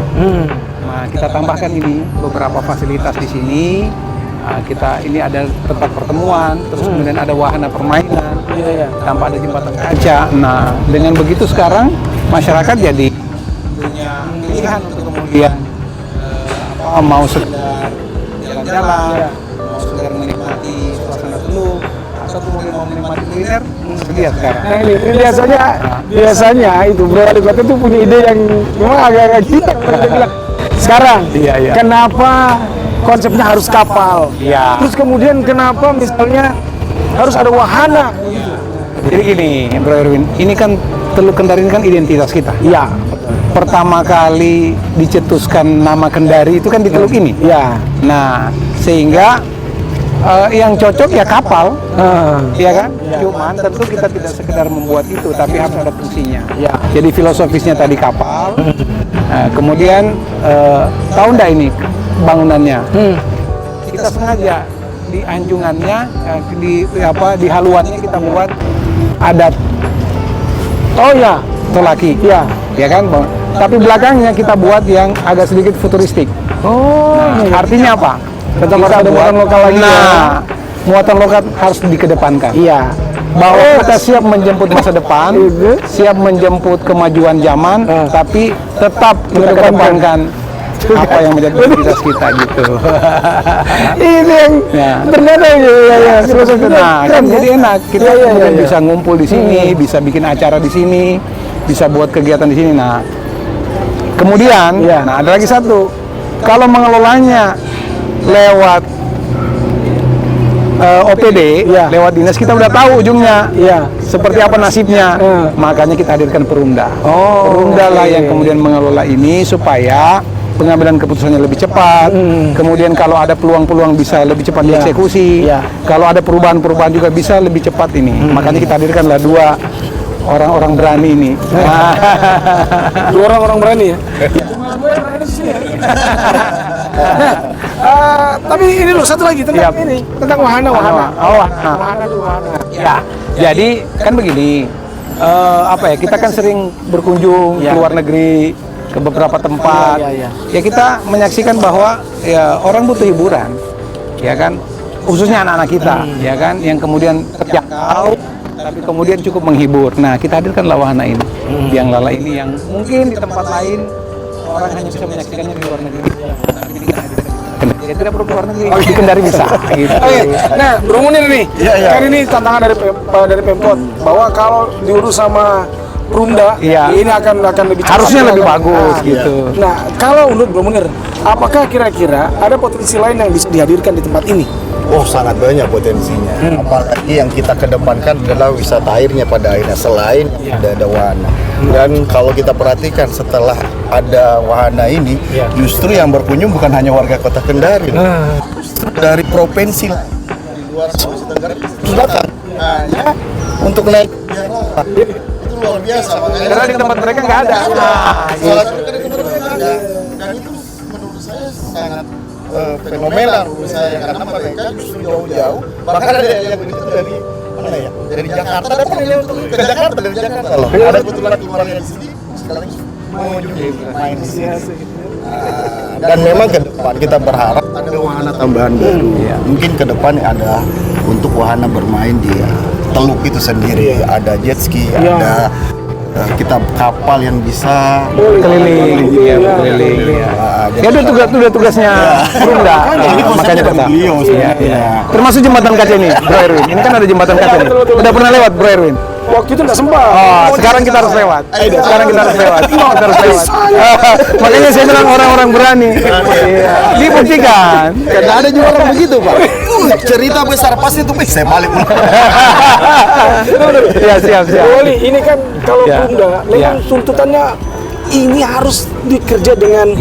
Nah, kita tambahkan ini beberapa fasilitas di sini. Nah, ini ada tempat pertemuan, terus kemudian ada wahana permainan, tanpa ada jembatan kaca. Nah, dengan begitu sekarang masyarakat jadi punya pilihan untuk kemudian mau sekedar jalan-jalan, mau sekedar menikmati suasana teluk, atau kemudian mau menikmati kuliner, sedia sekarang. Nah ini biasanya itu Bro Wali Kota itu punya ide yang memang agak-agak gila. Sekarang, kenapa konsepnya harus kapal? Iya. Terus kemudian kenapa misalnya harus ada wahana? Jadi gini, Bro Erwin, ini kan Teluk Kendari ini kan identitas kita. Iya. Pertama kali dicetuskan nama Kendari itu kan di teluk ini. Iya. Nah, sehingga yang cocok ya kapal, ya kan? Cuman tentu kita tidak sekedar membuat itu, tapi harus ada fungsinya. Ya. Jadi filosofisnya tadi kapal. Kemudian tahu nggak ini bangunannya? Kita sengaja di anjungannya, di haluannya kita buat adat. Oh ya, Tolaki. ya. Ya kan? Tapi belakangnya kita buat yang agak sedikit futuristik. Oh, Nah, artinya apa? Tetap Kita ada buat- muatan lokal lagi ya. Nah, muatan lokal harus dikedepankan. Iya. Bahwa kita siap menjemput masa depan, siap menjemput kemajuan zaman, tapi tetap kita kedepankan apa yang menjadi identitas kita gitu. Ini yang Ya. ternyata ya filosofinya. Nah, kan jadi enak. Kita Iya, kemudian iya. bisa ngumpul di sini, bisa bikin acara di sini, bisa buat kegiatan di sini. Nah, kemudian, Iya. nah ada lagi satu. Kalau mengelolanya lewat OPD, Iya. lewat dinas, kita udah tahu ujungnya. Iya. Seperti apa nasibnya. Makanya kita hadirkan Perumda. Oh, Perumda lah oke. yang kemudian mengelola ini supaya pengambilan keputusannya lebih cepat. Kemudian kalau ada peluang-peluang bisa lebih cepat dieksekusi. Iya. Kalau ada perubahan-perubahan juga bisa lebih cepat ini. Makanya kita hadirkanlah dua orang-orang berani ini. Dua orang berani ya. Tapi ini loh satu lagi tentang Iya. ini, tentang wahana. Oh, wahana. Wahana dulu, wahana. Ya, jadi kan begini, kita kan sering berkunjung ke luar negeri, ke beberapa tempat. Iya. Ya kita menyaksikan bahwa ya orang butuh hiburan, ya kan, khususnya anak-anak kita, ya kan, yang kemudian terjangkau, tapi kemudian cukup menghibur. Nah, kita hadirkanlah wahana ini, biang lala ini yang mungkin di tempat lain orang hanya bisa menyaksikannya di luar negeri, tapi ini kan hadirkan. Ya tidak perlu ke luar negeri, di Kendari bisa. Gitu. Oke, nah Bro Munir nih, kan ini tantangan dari Pemkot bahwa kalau diurus sama Perumda, Iya. ini akan lebih cepat. Harusnya lebih bagus Nah, gitu. Nah, kalau menurut Bro Munir, apakah kira-kira ada potensi lain yang bisa dihadirkan di tempat ini? Oh, sangat banyak potensinya. Apalagi yang kita kedepankan adalah wisata airnya pada akhirnya selain ada wahana. Dan kalau kita perhatikan setelah ada wahana ini, justru yang berkunjung bukan hanya warga Kota Kendari, justru dari provinsi lain, dari luar Sulawesi Tenggara datang hanya untuk naik itu luar biasa. Karena di tempat mereka nggak ada. Soalnya kan di tempat mereka ada. Dan itu sangat fenomenal menurut saya karena mereka justru jauh-jauh, bahkan ada yang begitu dari mana ya, dari Jakarta, ada pemilih untuk ke Jakarta dari Jakarta loh. Ada kebetulan keluarga di sini sekarang mau juga main di sini. Dan memang ke depan kita berharap ada wahana tambahan baru. Mungkin ke depan ada untuk wahana bermain di teluk itu sendiri, ada jet ski, ada kita kapal yang bisa keliling, keliling. Ya udah tugasnya Perumda, makanya datang. beliau sebenarnya. Termasuk jembatan kaca ini, Bro Erwin. Ini kan ada jembatan kaca nih. Udah pernah lewat, Bro Erwin? Waktu itu nggak sempat. Oh, sekarang kita harus lewat. Sekarang kita harus lewat. Kita harus lewat. Makanya saya bilang orang-orang berani. Dibuktikan. Karena ada juga orang begitu, Pak. Cerita besar pasti itu saya balik. Ya, siap. Wali, ini kan kalau Ya. Perumda, memang tuntutannya ini harus dikerja dengan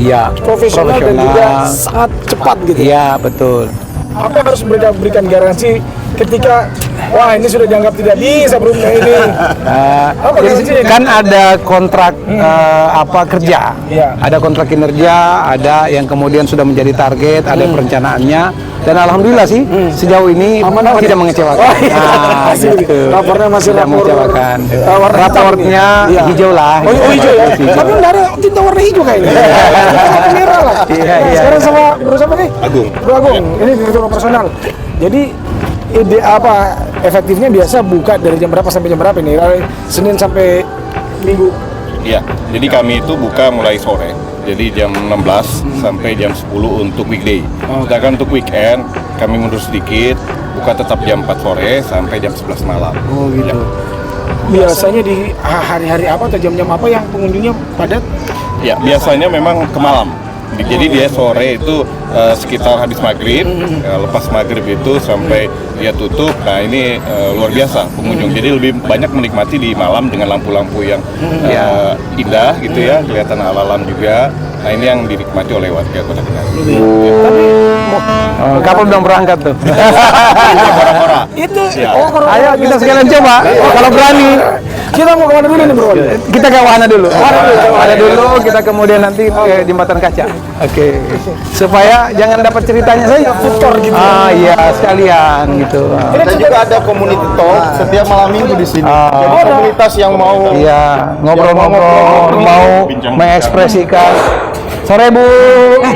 profesional dan juga sangat cepat gitu. Iya, betul. Apa yang harus mereka berikan garansi ketika wah ini sudah dianggap tidak bisa Perumda ini? Apa Jadi garansinya? kan ada kontrak kerja, ada kontrak kinerja, ada yang kemudian sudah menjadi target, ada perencanaannya, dan alhamdulillah sih sejauh ini tidak mengecewakan. Gitu. Lapornya masih tidak lapor mengecewakan. warna hitam Raportnya ini? hijau lah. Oh hijau ya? Hijau. Tapi nggak ada tinta warna hijau kayaknya. Warna merah lah. Iya. Sekarang sama Bro siapa nih? Agung. Bro Agung. Ini direktur operasional. Jadi ide apa efektifnya biasa buka dari jam berapa sampai jam berapa ini? Senin sampai Minggu. Iya, jadi kami itu buka mulai sore. Jadi jam 16 sampai jam 10 untuk weekday. Sedangkan untuk weekend kami mundur sedikit, buka tetap jam 4 sore sampai jam 11 malam. Oh gitu. Biasanya di hari-hari apa atau jam-jam apa yang pengunjungnya padat? Ya, biasanya memang ke malam. Jadi dia sore itu sekitar habis maghrib, lepas maghrib itu sampai dia tutup. Nah ini luar biasa pengunjung. Jadi lebih banyak menikmati di malam dengan lampu-lampu yang indah gitu ya, kelihatan alam juga. Nah ini yang dinikmati oleh warga Kota Kendari. Kapal udah berangkat tuh. Itu. Ayo kita sekalian coba. Kalau berani. Kita mau kemana dulu nih Bro? Kita ke wahana dulu. Wahana dulu, kita kemudian nanti ke jembatan kaca. Oke. Supaya jangan dapat ceritanya saja. Fotor gitu. Iya, sekalian gitu. Dan juga ada community talk setiap malam minggu di sini. Jadi komunitas yang mau Ngobrol-ngobrol, mau mengekspresikan. Sore Bu,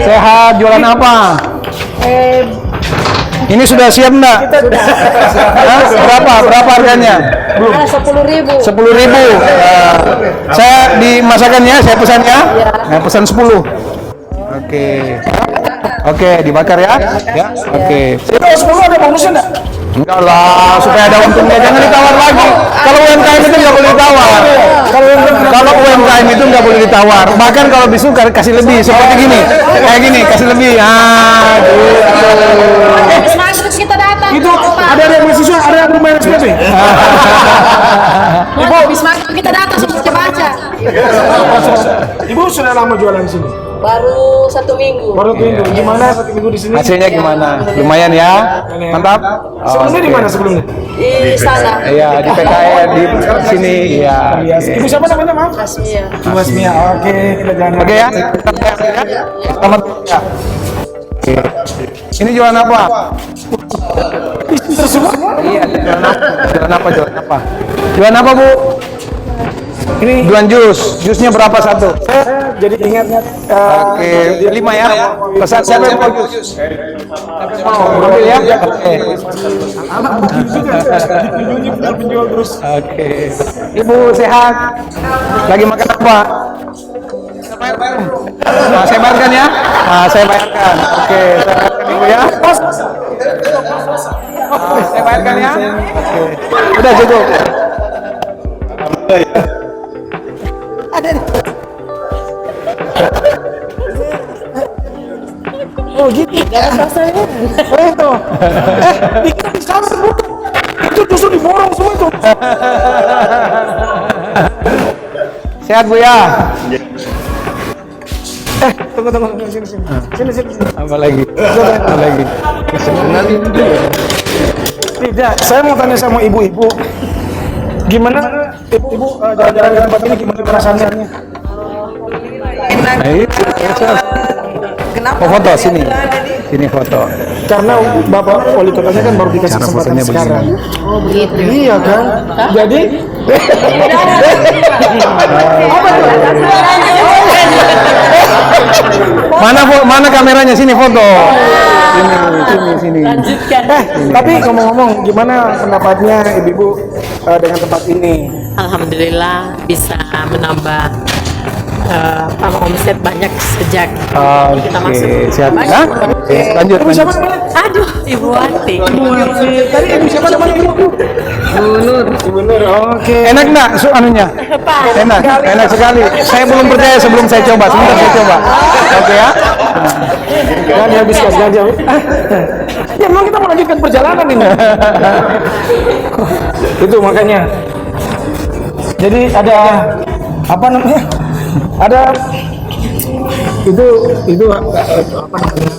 sehat, jualan apa? Ini sudah siap enggak? Berapa harganya? Belum. 10.000. 10.000. Saya dimasakannya, saya pesannya. Nah, pesan 10. Oke, dibakar ya. Oke. Itu 10 ada bonusnya enggak? Enggak lah, supaya ada untungnya, jangan ditawar lagi. Kalau UMKM itu nggak boleh ditawar. Kalau UMKM itu nggak boleh ditawar. Bahkan kalau bisu kasih lebih, seperti gini, kayak gini, kasih lebih. Masuk kita datang. Itu ada yang mahasiswa, ada yang bermain SPP. Ibu, habis maghrib kita datang sebelum baca. Ibu sudah lama jualan di sini? Baru 1 minggu. Baru minggu. Gimana 1 minggu di sini? Hasilnya gimana? Lumayan ya? Mantap? Sebelumnya di mana sebelumnya? Di sana. Iya, di PKN, di sini. Iya. Ibu siapa namanya, maaf? Iya. Ibu Asmia. Oke, kita jalan. Oke ya? Selamat ya. Oke. Ini jualan apa? Iya, jualan apa? Jualan apa, Bu? Ini jualan jus. Jusnya berapa satu? Jadi ingat. Oke, 5 ya. Pesan siapa yang mau jus? Mau ambil ya? Oke. Penjual terus. Oke. Ibu sehat? Lagi makan apa? Nah, saya bayarkan ya. Saya bayarkan. Oke, saya bayarkan Ibu ya. Saya bayarkan ya. Oke. Udah cukup. Oh gitu. Oh itu. Ikan di sana terbuka. Itu justru diborong semua itu. Sehat Bu ya. Tunggu sini. Apa lagi? Tidak, saya mau tanya sama ibu-ibu. Gimana ibu jalan-jalan ke tempat ini gimana perasaannya? Oh, foto sini. Sini foto. Karena Bapak wali kotanya kan baru dikasih Cara kesempatan fotonya sekarang. Oh begitu. Iya kan? Jadi Mana kameranya, sini foto. Sini. tapi ngomong-ngomong gimana pendapatnya Ibu dengan tempat ini? Alhamdulillah bisa menambah omset banyak sejak kita masuk. Siap. Hah? Lanjut. Aduh, Ibu Wati. Tadi Ibu siapa namanya Ibu? Ibu Nur. Oke. Enak nggak anunya? Enak sekali. Saya belum percaya sebelum saya coba. Sebentar saya coba. Oke ya. Jangan dihabiskan, jangan. Ya memang kita mau lanjutkan perjalanan ini. Itu makanya. Jadi ada apa namanya? Ada itu apa namanya?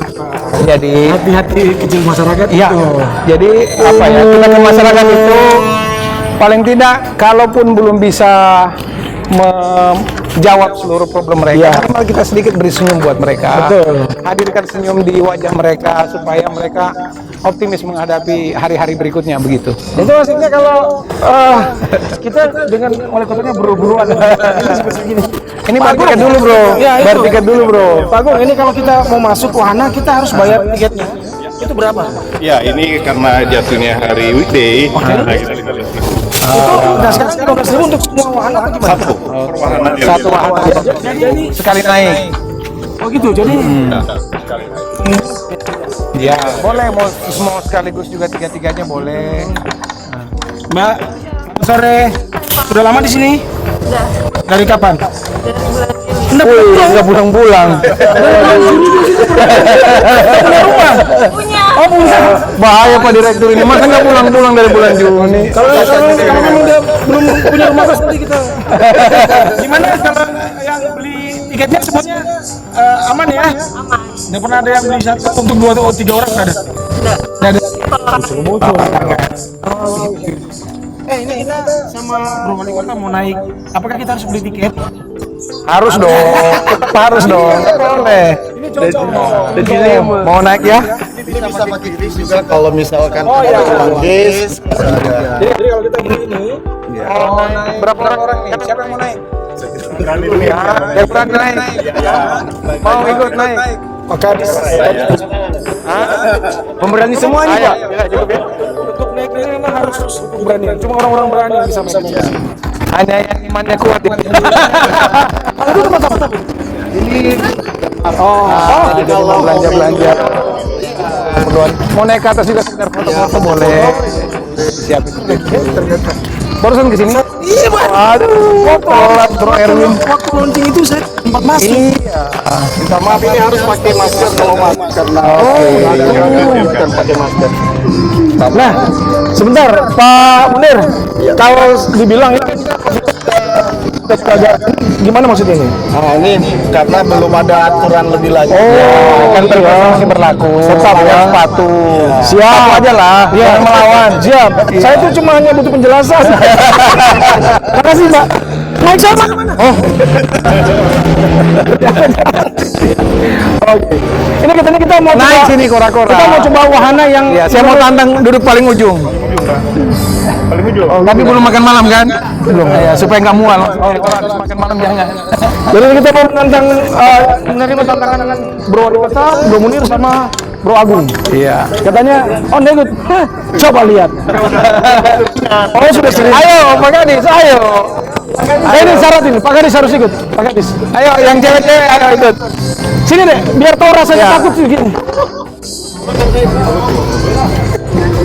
Jadi Hati-hati kecil masyarakat. iya. Jadi apa ya? Kita ke masyarakat itu paling tidak kalaupun belum bisa menjawab seluruh problem mereka, minimal kita sedikit beri senyum buat mereka. Betul. Hadirkan senyum di wajah mereka supaya mereka optimis menghadapi hari-hari berikutnya begitu. Itu maksudnya kalau kita dengan wali kotanya buru-buruan. Ini bayar tiket dulu, Bro. Ya, Bayar itu. tiket dulu, Bro. Pak Agung, ini kalau kita mau masuk wahana kita harus bayar tiketnya. Itu berapa? Ya, ini karena jatuhnya hari weekday. Nah, kita lihat. Itu udah sekarang 12.000 untuk semua wahana atau gimana? Satu wahana. Jadi Sekali naik. oh gitu. Jadi Ya, boleh mau sekaligus juga tiga-tiganya boleh. Mbak, sore. Sudah lama di sini? Dari kapan? Nggak pulang-pulang. Oh punya. Bahaya Pak Direktur ini. Masa nggak pulang-pulang dari bulan Juni? Kalau memang udah belum punya rumah kos nanti kita. Gimana kalau yang beli tiketnya semuanya aman ya? Aman. Nggak pernah ada yang beli satu untuk 2 atau 3 orang nggak ada? Nggak ada. Ini kita sama Bro Wali Kota mau naik. Apakah kita harus beli tiket? Harus dong. Harus dong. Boleh. Ini cocok. Di sini mau naik ya? Bisa pakai bis juga kalau misalkan Oh, iya. bis. Jadi kalau kita gini Berapa orang nih? Siapa yang mau naik? Yang berani naik. Mau ikut naik? maka Pemberani semua ini, Pak. untuk naik ini memang harus berani. Cuma orang-orang berani yang bisa naik. Hanya yang imannya kuat. Itu teman-teman. Kalau belanja-belanja. Keperluan. Mau naik ke atas juga sekedar foto-foto boleh. Siapin. Barusan ke sini? Iya, Pak. Aduh, telat Bro Erwin. Waktu launching itu saya sempat masuk. Iya. Minta maaf ini harus pakai masker kalau masuk karena bukan pakai masker. Nah, sebentar, Pak Munir. Kalau dibilang ini gimana maksudnya ini? Nah ini karena belum ada aturan lebih lanjut. Kan masih berlaku. Tetap ya sepatu. Siap. Sepatu aja lah. Jangan melawan. Siap. Saya tuh cuma hanya butuh penjelasan. Makasih, Mbak. Naik sama. Oh. Oke. Ini katanya kita mau Naik coba, sini kora-kora. kita mau coba wahana yang Ya, saya mau tantang duduk paling ujung. Tapi belum makan malam kan? Belum. Ya, supaya nggak mual. Oh, kalau habis makan malam jangan. Jadi kita mau menantang menerima tantangan dengan Bro Wali Kota, Bro Munir sama Bro Agung. Iya. Katanya, oh ikut. Hah, coba lihat. Oh sudah serius. Ayo, Pak Gadis, ayo. Ini syarat ini, Pak Gadis harus ikut. Pak Gadis. Ayo, yang cewek-cewek ayo ikut. Sini deh, biar tahu rasanya takut sih gini.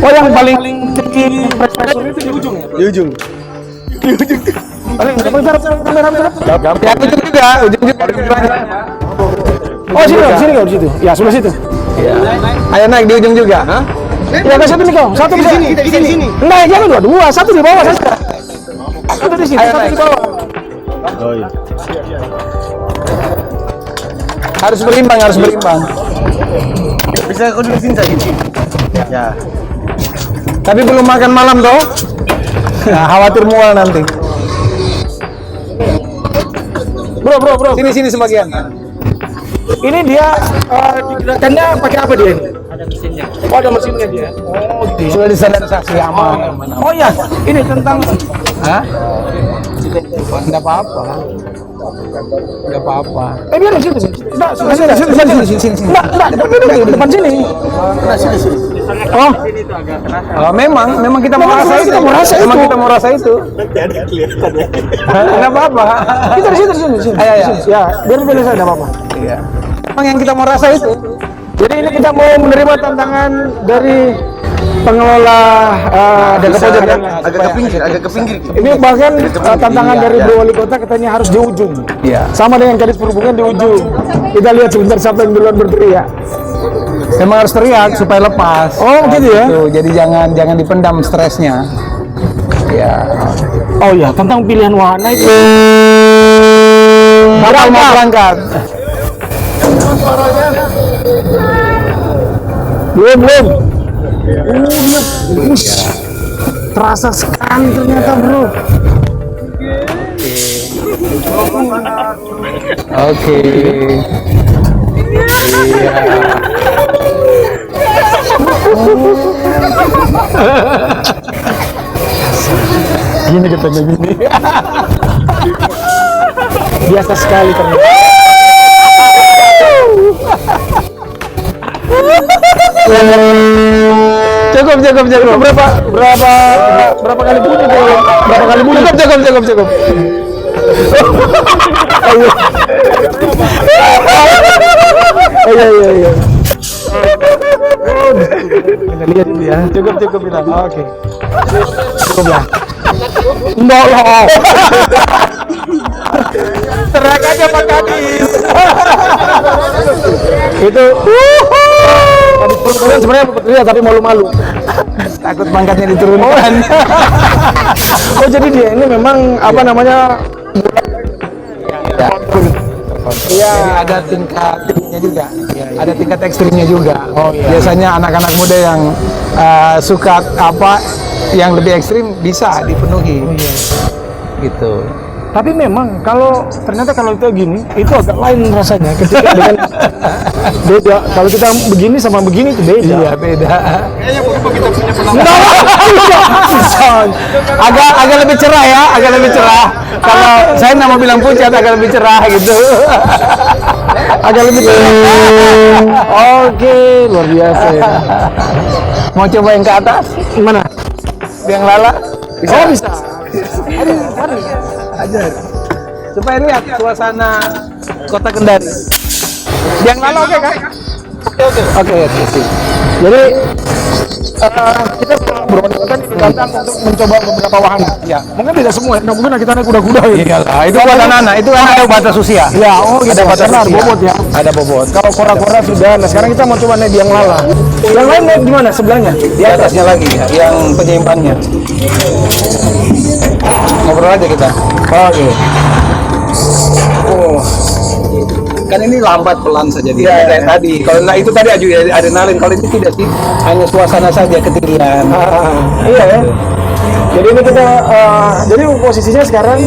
Oh yang paling tinggi prestasi itu di ujung ya? Di ujung. Paling kamera. Ya, ujung juga, ujung juga. Oh sini kau, di situ. Ya sebelah situ. Ayo naik di ujung juga. Ya ke satu nih kau, satu di sini. Di sini. Enggak, jangan dua, satu di bawah saja. Satu di sini, Ayo, satu naik. di bawah. Oh iya. Harus berimbang, harus berimbang. Bisa aku duduk sini saja. Ya. Tapi belum makan malam toh? Nah, khawatir mual nanti. Bro. Sini sebagian. Ini dia digerakkannya pakai apa dia ini? Ada mesinnya. Oh, ada mesinnya dia. Oh, gitu. Ya. Sudah distandarisasi aman. Oh iya, ini tentang Hah? Enggak apa-apa. Enggak apa-apa. biar sini sini. Enggak, Sini. depan sini. Oh, memang kita mau rasa itu. Memang kita mau rasa itu. Enggak apa-apa. Kita di sini. Ayo. Ya, biar pilih saya enggak apa-apa. Iya. Memang yang kita mau rasa itu. Jadi ini kita mau menerima tantangan dari pengelola Daga Pojok ya. agak ke pinggir. Ini bahkan tantangan dari Bro Wali Kota katanya harus di ujung. Iya. Sama dengan Kadis Perhubungan di ujung. Kita lihat sebentar siapa yang duluan berteriak. Memang harus teriak supaya lepas. Oh, gitu ya. Jadi jangan dipendam stresnya. Ya. Oh ya, tentang pilihan wahana itu. Kapal mau berangkat. Belum. Terasa sekali ternyata, Bro. Oke. Iya. Gini katanya gini. Biasa sekali ternyata. Cukup. Berapa kali bunyi kalau berapa kali bunyi? Cukup. Iya. Kita lihat dulu ya. Cukup bilang. Oke. Cukup lah. Enggak lah. Teriak aja Pak Kadis. Itu Kadis Perhubungan sebenarnya berteriak tapi malu-malu. Takut pangkatnya diturunkan. Oh jadi dia ini memang apa namanya? Iya, ada tingkatnya juga. Ada tingkat ekstrimnya juga. Biasanya anak-anak muda yang suka apa yang lebih ekstrim bisa dipenuhi. Gitu. Tapi memang ternyata kalau itu gini, itu agak lain rasanya ketika dengan beda. Kalau kita begini sama begini itu beda. Iya, beda. Kayaknya begitu kita punya Agak lebih cerah ya, agak lebih cerah. Kalau saya nggak mau bilang pucat, agak lebih cerah gitu. Agak lebih cerah. Oke, luar biasa ya. Mau coba yang ke atas? Mana? Yang lala? Bisa. Oh bisa. Ajar. Supaya lihat suasana Kota Kendari. Yang lala oke kan? Oke. Jadi kita berobat-obatan ditantang untuk mencoba beberapa wahana. Ya. Mungkin tidak semua, mungkin kita naik kuda-kuda ya. Iyalah, itu buat anak-anak. Itu kan ada batas usia. Ya, oh gitu. Ada batas Karena usia. bobot ya. Ada bobot. Kalau kora-kora sudah, nah sekarang kita mau coba naik di yang lala. Yang lain naik di mana? Sebelahnya? Di atasnya lagi, yang penyeimpannya. Ngobrol aja kita. Oke. Oh. Kan ini lambat pelan saja dia kayak tadi. Kalau itu tadi adrenalin, kalau ini tidak sih, hanya suasana saja ketinggian. Iya ya. Jadi ini kita, jadi posisinya sekarang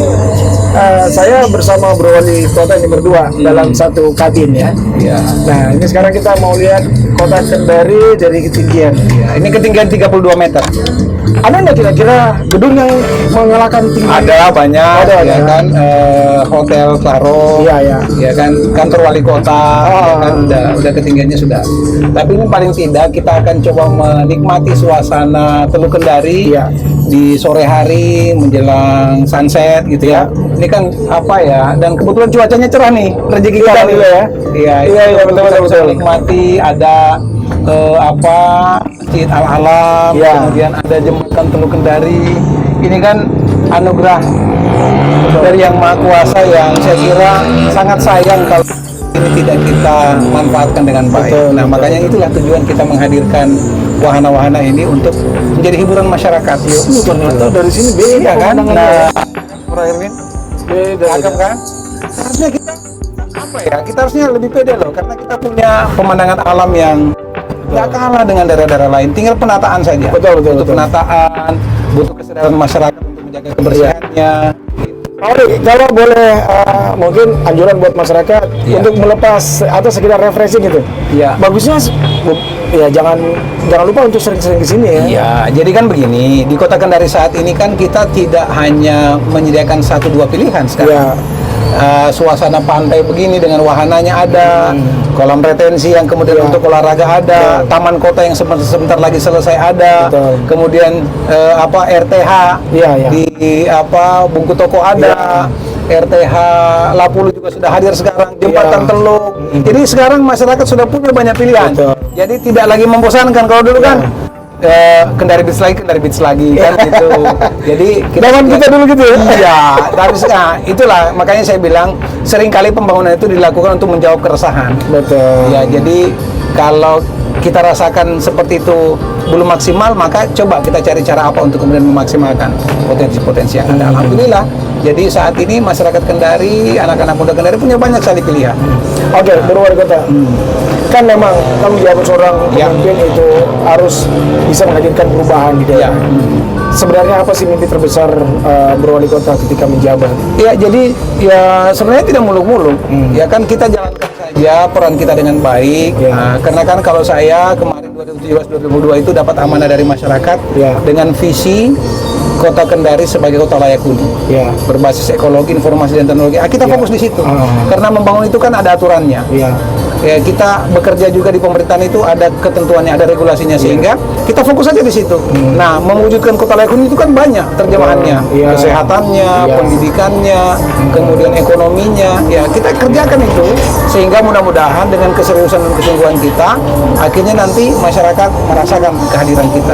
saya bersama Bro Wali Kota ini berdua dalam satu kabin ya. Iya. Nah ini sekarang kita mau lihat Kota Kendari dari ketinggian. Ya, ini ketinggian 32 meter. Ada nggak kira-kira gedung yang mengalahkan tinggi? Ada banyak, Ada. ya kan, Hotel Claro, Iya. ya kan, kantor wali kota, ya kan, udah ketinggiannya sudah. Tapi ini paling tidak kita akan coba menikmati suasana Teluk Kendari di sore hari menjelang sunset gitu ya. Ini kan apa ya? Dan kebetulan cuacanya cerah nih, rezeki kita nih ya. Iya, betul. Nikmati ada masjid al-alam, kemudian ada jembatan Teluk Kendari. Ini kan anugerah dari Yang Maha Kuasa yang saya kira sangat sayang kalau ini tidak kita manfaatkan dengan baik. Makanya itulah tujuan kita menghadirkan wahana-wahana ini untuk menjadi hiburan masyarakat. Ternyata dari sini beda kan? Nah, Bro Erwin, Beda. cakep kan? Harusnya kita apa ya? Kita harusnya lebih pede loh, karena kita punya pemandangan alam yang nggak kalah dengan daerah-daerah lain. Tinggal penataan saja. Betul. Penataan, butuh kesadaran masyarakat untuk menjaga kebersihannya. Oke, kalau boleh mungkin anjuran buat masyarakat untuk melepas atau sekedar refreshing gitu. Iya. Bagusnya ya jangan lupa untuk sering-sering kesini ya. Ya, jadi kan begini, di Kota Kendari saat ini kan kita tidak hanya menyediakan 1-2 pilihan sekarang. Suasana pantai begini dengan wahananya ada, kolam retensi yang kemudian untuk olahraga ada, taman kota yang sebentar lagi selesai ada, kemudian RTH di Bungku Toko ada. RTH Lapulu juga sudah hadir sekarang, jembatan Teluk. Jadi sekarang masyarakat sudah punya banyak pilihan. Jadi tidak lagi membosankan. Kalau dulu kan Kendari Beach lagi kan gitu. Jadi kita dulu gitu ya. Iya, tapi itulah makanya saya bilang seringkali pembangunan itu dilakukan untuk menjawab keresahan. Betul. Ya, jadi kalau kita rasakan seperti itu belum maksimal, maka coba kita cari cara apa untuk kemudian memaksimalkan potensi-potensi yang ada. Alhamdulillah. Jadi saat ini masyarakat Kendari, anak-anak muda Kendari punya banyak sekali pilihan. Oke, berwali kota. Kan memang tanggung jawab seorang pemimpin itu harus bisa menghadirkan perubahan di daerah. Sebenarnya apa sih mimpi terbesar berwali kota ketika menjabat? Ya, jadi ya sebenarnya tidak muluk-muluk. Ya kan kita jalankan saja peran kita dengan baik. Nah, karena kan kalau saya kemarin 2017-2022 itu dapat amanah dari masyarakat dengan visi Kota Kendari sebagai kota layak huni, berbasis ekologi, informasi dan teknologi. Kita fokus di situ, karena membangun itu kan ada aturannya. Ya, kita bekerja juga di pemerintahan itu ada ketentuannya, ada regulasinya, sehingga kita fokus aja di situ. Nah, mewujudkan kota layak huni itu kan banyak terjemahannya, kesehatannya, pendidikannya, kemudian ekonominya. Ya, kita kerjakan itu sehingga mudah-mudahan dengan keseriusan dan kesungguhan kita, akhirnya nanti masyarakat merasakan kehadiran kita.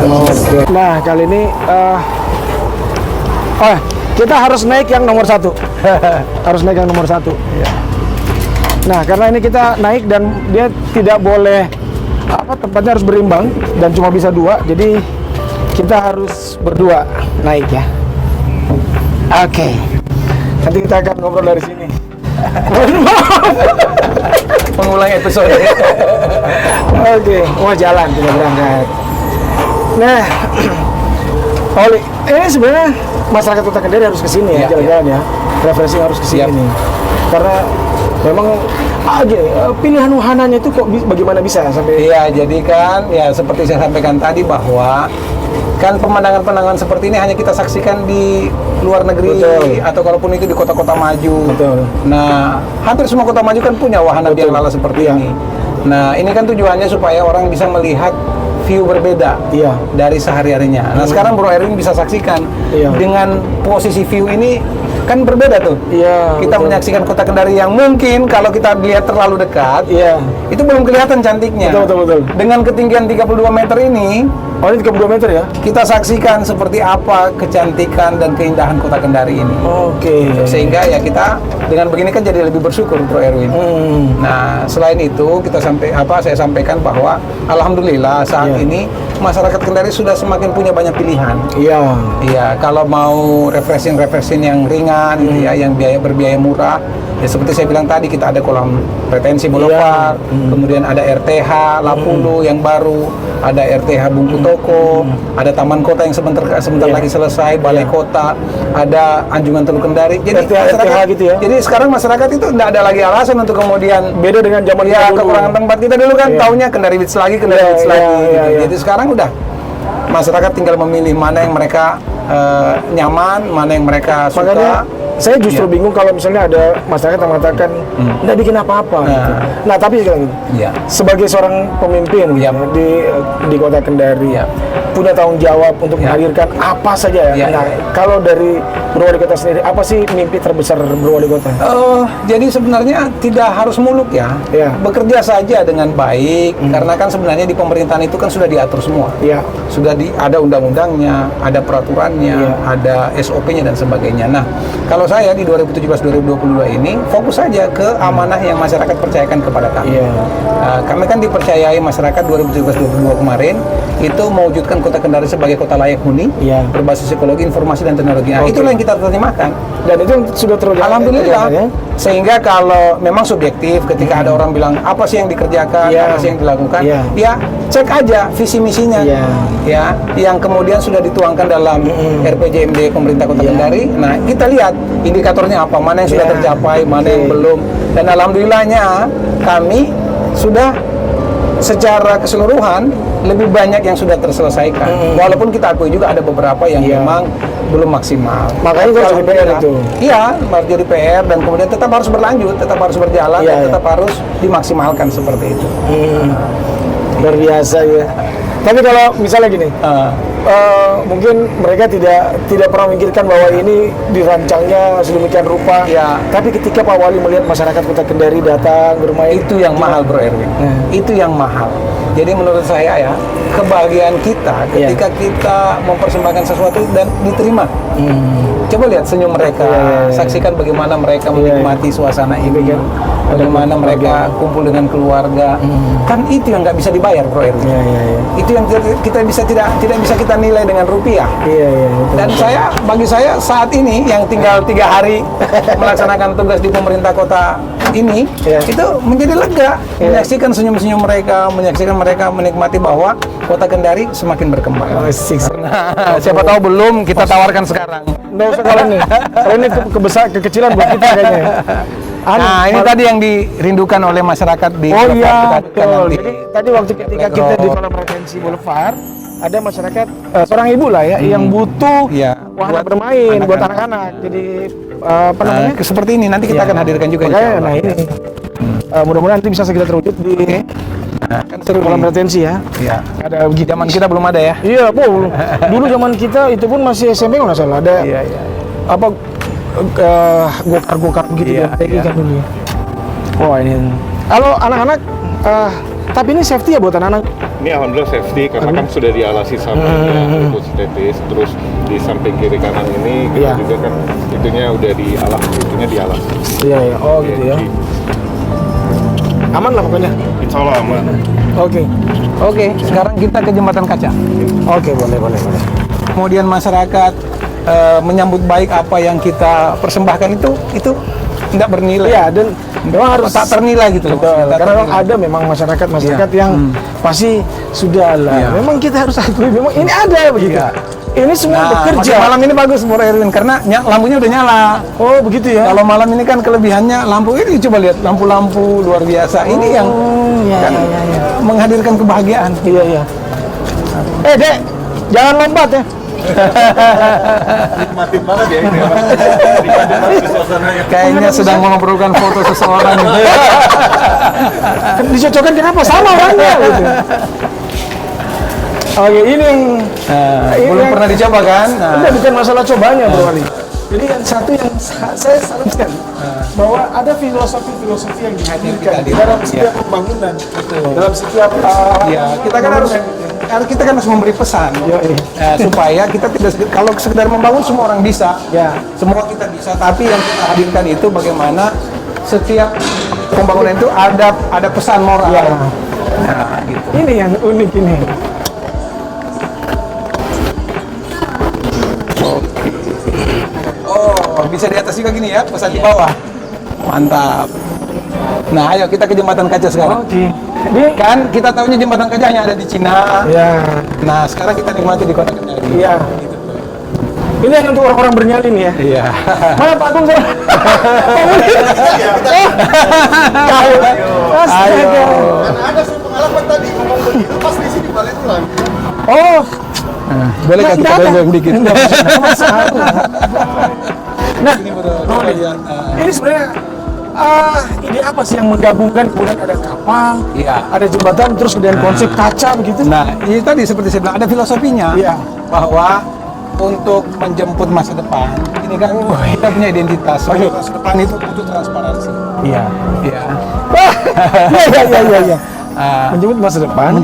Nah, kali ini kita harus naik yang nomor 1. Harus naik yang nomor 1. Nah, karena ini kita naik dan dia tidak boleh tempatnya harus berimbang dan cuma bisa 2, jadi kita harus berdua naik ya. Oke. Nanti kita akan ngobrol dari sini. Mengulang episode. Oke, jalan kita berangkat. Nah, Oli, ini sebenarnya masyarakat Kota Kendari harus kesini ya, jalan-jalan ya, refreshing harus kesini nih. Karena memang pilihan wahananya itu kok bagaimana bisa sampai? Iya, jadi kan ya seperti saya sampaikan tadi bahwa kan pemandangan-pemandangan seperti ini hanya kita saksikan di luar negeri. Atau kalaupun itu di kota-kota maju. Nah, hampir semua kota maju kan punya wahana biang lala seperti ini. Nah, ini kan tujuannya supaya orang bisa melihat view berbeda dari sehari-harinya. Nah, sekarang Bro Erwin bisa saksikan dengan posisi view ini kan berbeda tuh. Kita menyaksikan Kota Kendari yang mungkin kalau kita lihat terlalu dekat, itu belum kelihatan cantiknya. Betul. Dengan ketinggian 32 meter ini, ini 32 meter ya? Kita saksikan seperti apa kecantikan dan keindahan Kota Kendari ini. Sehingga ya kita dengan begini kan jadi lebih bersyukur, Bro Erwin. Nah, selain itu saya sampaikan bahwa alhamdulillah saat ini masyarakat Kendari sudah semakin punya banyak pilihan. Iya, kalau mau refreshing yang ringan, yang berbiaya murah, ya seperti saya bilang tadi, kita ada kolam retensi Boulevard, kemudian ada RTH Lapulu yang baru, ada RTH Bungku Toko, ada taman kota yang sebentar lagi selesai, balai kota, ada Anjungan Teluk Kendari. Jadi RTH gitu ya. Jadi sekarang masyarakat itu tidak ada lagi alasan untuk kemudian beda dengan zaman kekurangan tempat kita dulu kan taunya Kendari Beach lagi. Jadi sekarang udah masyarakat tinggal memilih mana yang mereka nyaman, mana yang mereka suka. Makanya saya justru bingung kalau misalnya ada masyarakat yang mengatakan nggak bikin apa-apa. Nah, tapi sekali lagi, sebagai seorang pemimpin di Kota Kendari, punya tanggung jawab untuk menghadirkan apa saja ya. Nah, kalau dari Berwali Kota sendiri, apa sih mimpi terbesar Berwali Kota? Jadi sebenarnya tidak harus muluk ya. Bekerja saja dengan baik, karena kan sebenarnya di pemerintahan itu kan sudah diatur semua. Sudah ada undang-undangnya, ada peraturannya, ada SOP-nya dan sebagainya. Nah, kalau saya di 2017-2022 ini fokus saja ke amanah yang masyarakat percayakan kepada kami. Kami kan dipercayai masyarakat 2017-2022 kemarin itu mewujudkan Kota Kendari sebagai kota layak huni, berbasis ekologi, informasi dan teknologi. Nah, itulah yang kita terjemahkan. Dan itu sudah terjadi. Alhamdulillah. Sehingga kalau memang subjektif ketika ada orang bilang apa sih yang dikerjakan, apa sih yang dilakukan, ya cek aja visi misinya. Ya, yang kemudian sudah dituangkan dalam RPJMD pemerintah Kota Kendari. Nah, kita lihat indikatornya apa, mana yang sudah tercapai, mana yang belum. Dan alhamdulillahnya kami sudah secara keseluruhan lebih banyak yang sudah terselesaikan. Walaupun kita akui juga ada beberapa yang memang belum maksimal. Makanya kalau PR itu. Iya, jadi PR dan kemudian tetap harus berlanjut, tetap harus berjalan, dan tetap harus dimaksimalkan seperti itu. Luar biasa ya. Tapi kalau misalnya gini, mungkin mereka tidak pernah memikirkan bahwa ini dirancangnya sedemikian rupa. Tapi ketika Pak Wali melihat masyarakat Kota Kendari datang ke rumah itu yang mahal, Bro Erwin. Itu yang mahal. Jadi menurut saya ya, kebahagiaan kita ketika kita mempersembahkan sesuatu dan diterima. Coba lihat senyum mereka, saksikan bagaimana mereka menikmati suasana ini, bagaimana mereka kumpul dengan keluarga. Kan itu yang nggak bisa dibayar, Bro Erwin. Itu yang kita tidak bisa kita nilai dengan rupiah. Dan bagi saya saat ini yang tinggal 3 hari melaksanakan tugas di pemerintah kota ini, itu menjadi lega. Menyaksikan senyum-senyum mereka, menyaksikan mereka menikmati bahwa Kota Kendari semakin berkembang. Karena siapa tahu belum kita tawarkan sekarang. Nggak usah kalau ini. Kalau ini kekecilan buat kita kayaknya. Nah, ini tadi yang dirindukan oleh masyarakat di betul. Jadi tadi waktu ketika kita di Kolam Retensi Boulevard, ada masyarakat seorang ibu lah ya yang butuh wahana bermain buat anak-anak. Jadi apa namanya? Seperti ini nanti kita akan hadirkan juga. Nah, ini mudah-mudahan nanti bisa segera terwujud di kan seru kolam retensi ya. Ada zaman kita belum ada ya. Iya, Bu. Dulu zaman kita itu pun masih SMP nggak salah ada. Apa gokar begitu kan dulu. Wah, ini. Halo anak-anak, tapi ini safety ya buat anak-anak? Ini alhamdulillah safety karena kan sudah dialasi sama sintetis, terus di samping kiri kanan ini kita juga kan itunya udah dialas, Iya. Oh gitu ya. Aman lah pokoknya. Insya Allah aman. Oke. Sekarang kita ke Jembatan Kaca. Oke, boleh. Kemudian masyarakat menyambut baik apa yang kita persembahkan itu tidak bernilai. Iya, dan memang harus tak ternilai gitu. Karena ada memang masyarakat yang pasti sudah lah. Memang kita harus akui memang ini ada begitu. Ini semua bekerja. Malam ini bagus, Bro Erwin, karena lampunya udah nyala. Oh, begitu ya. Kalau malam ini kan kelebihannya lampu ini, coba lihat lampu-lampu luar biasa. Ini yang menghadirkan kebahagiaan. Iya. Dek, jangan lompat ya. Nikmatin banget ya ini. Kayaknya sedang mengobrolkan foto seseorang gitu. Dicocokkan kenapa? Sama orangnya gitu. Oke, ini yang belum pernah dicoba kan? Bukan masalah cobanya, Bro Wali. Jadi yang satu yang saya sarankan bahwa ada filosofi yang dihadirkan dalam setiap pembangunan, dalam setiap kita kan harus memberi pesan supaya kita tidak kalau sekedar membangun semua orang bisa, semua kita bisa, tapi yang kita hadirkan itu bagaimana setiap pembangunan itu ada pesan moral. Nah, gitu. Ini yang unik ini. Bisa di atas juga gini ya, pesan di bawah. Mantap. Nah, ayo kita ke Jembatan Kaca sekarang. Kan kita tahunya Jembatan Kaca hanya ada di Cina. Nah, sekarang kita nikmati di Kota Kendari. Gitu. Ini yang untuk orang-orang bernyali nih ya. Mana Pak Agung? Ayo. Ada pengalaman tadi ngomong begitu pas di sini balik ulang. Boleh kita balik dikit? Nah, ini sebenarnya ide apa sih yang menggabungkan kemudian ada kapal, ada jembatan, terus kemudian konsep kaca begitu? Nah, ini tadi seperti saya bilang ada filosofinya bahwa untuk menjemput masa depan, ini kan kita punya identitas. Masa depan itu butuh transparansi. Iya. Menjemput masa depan,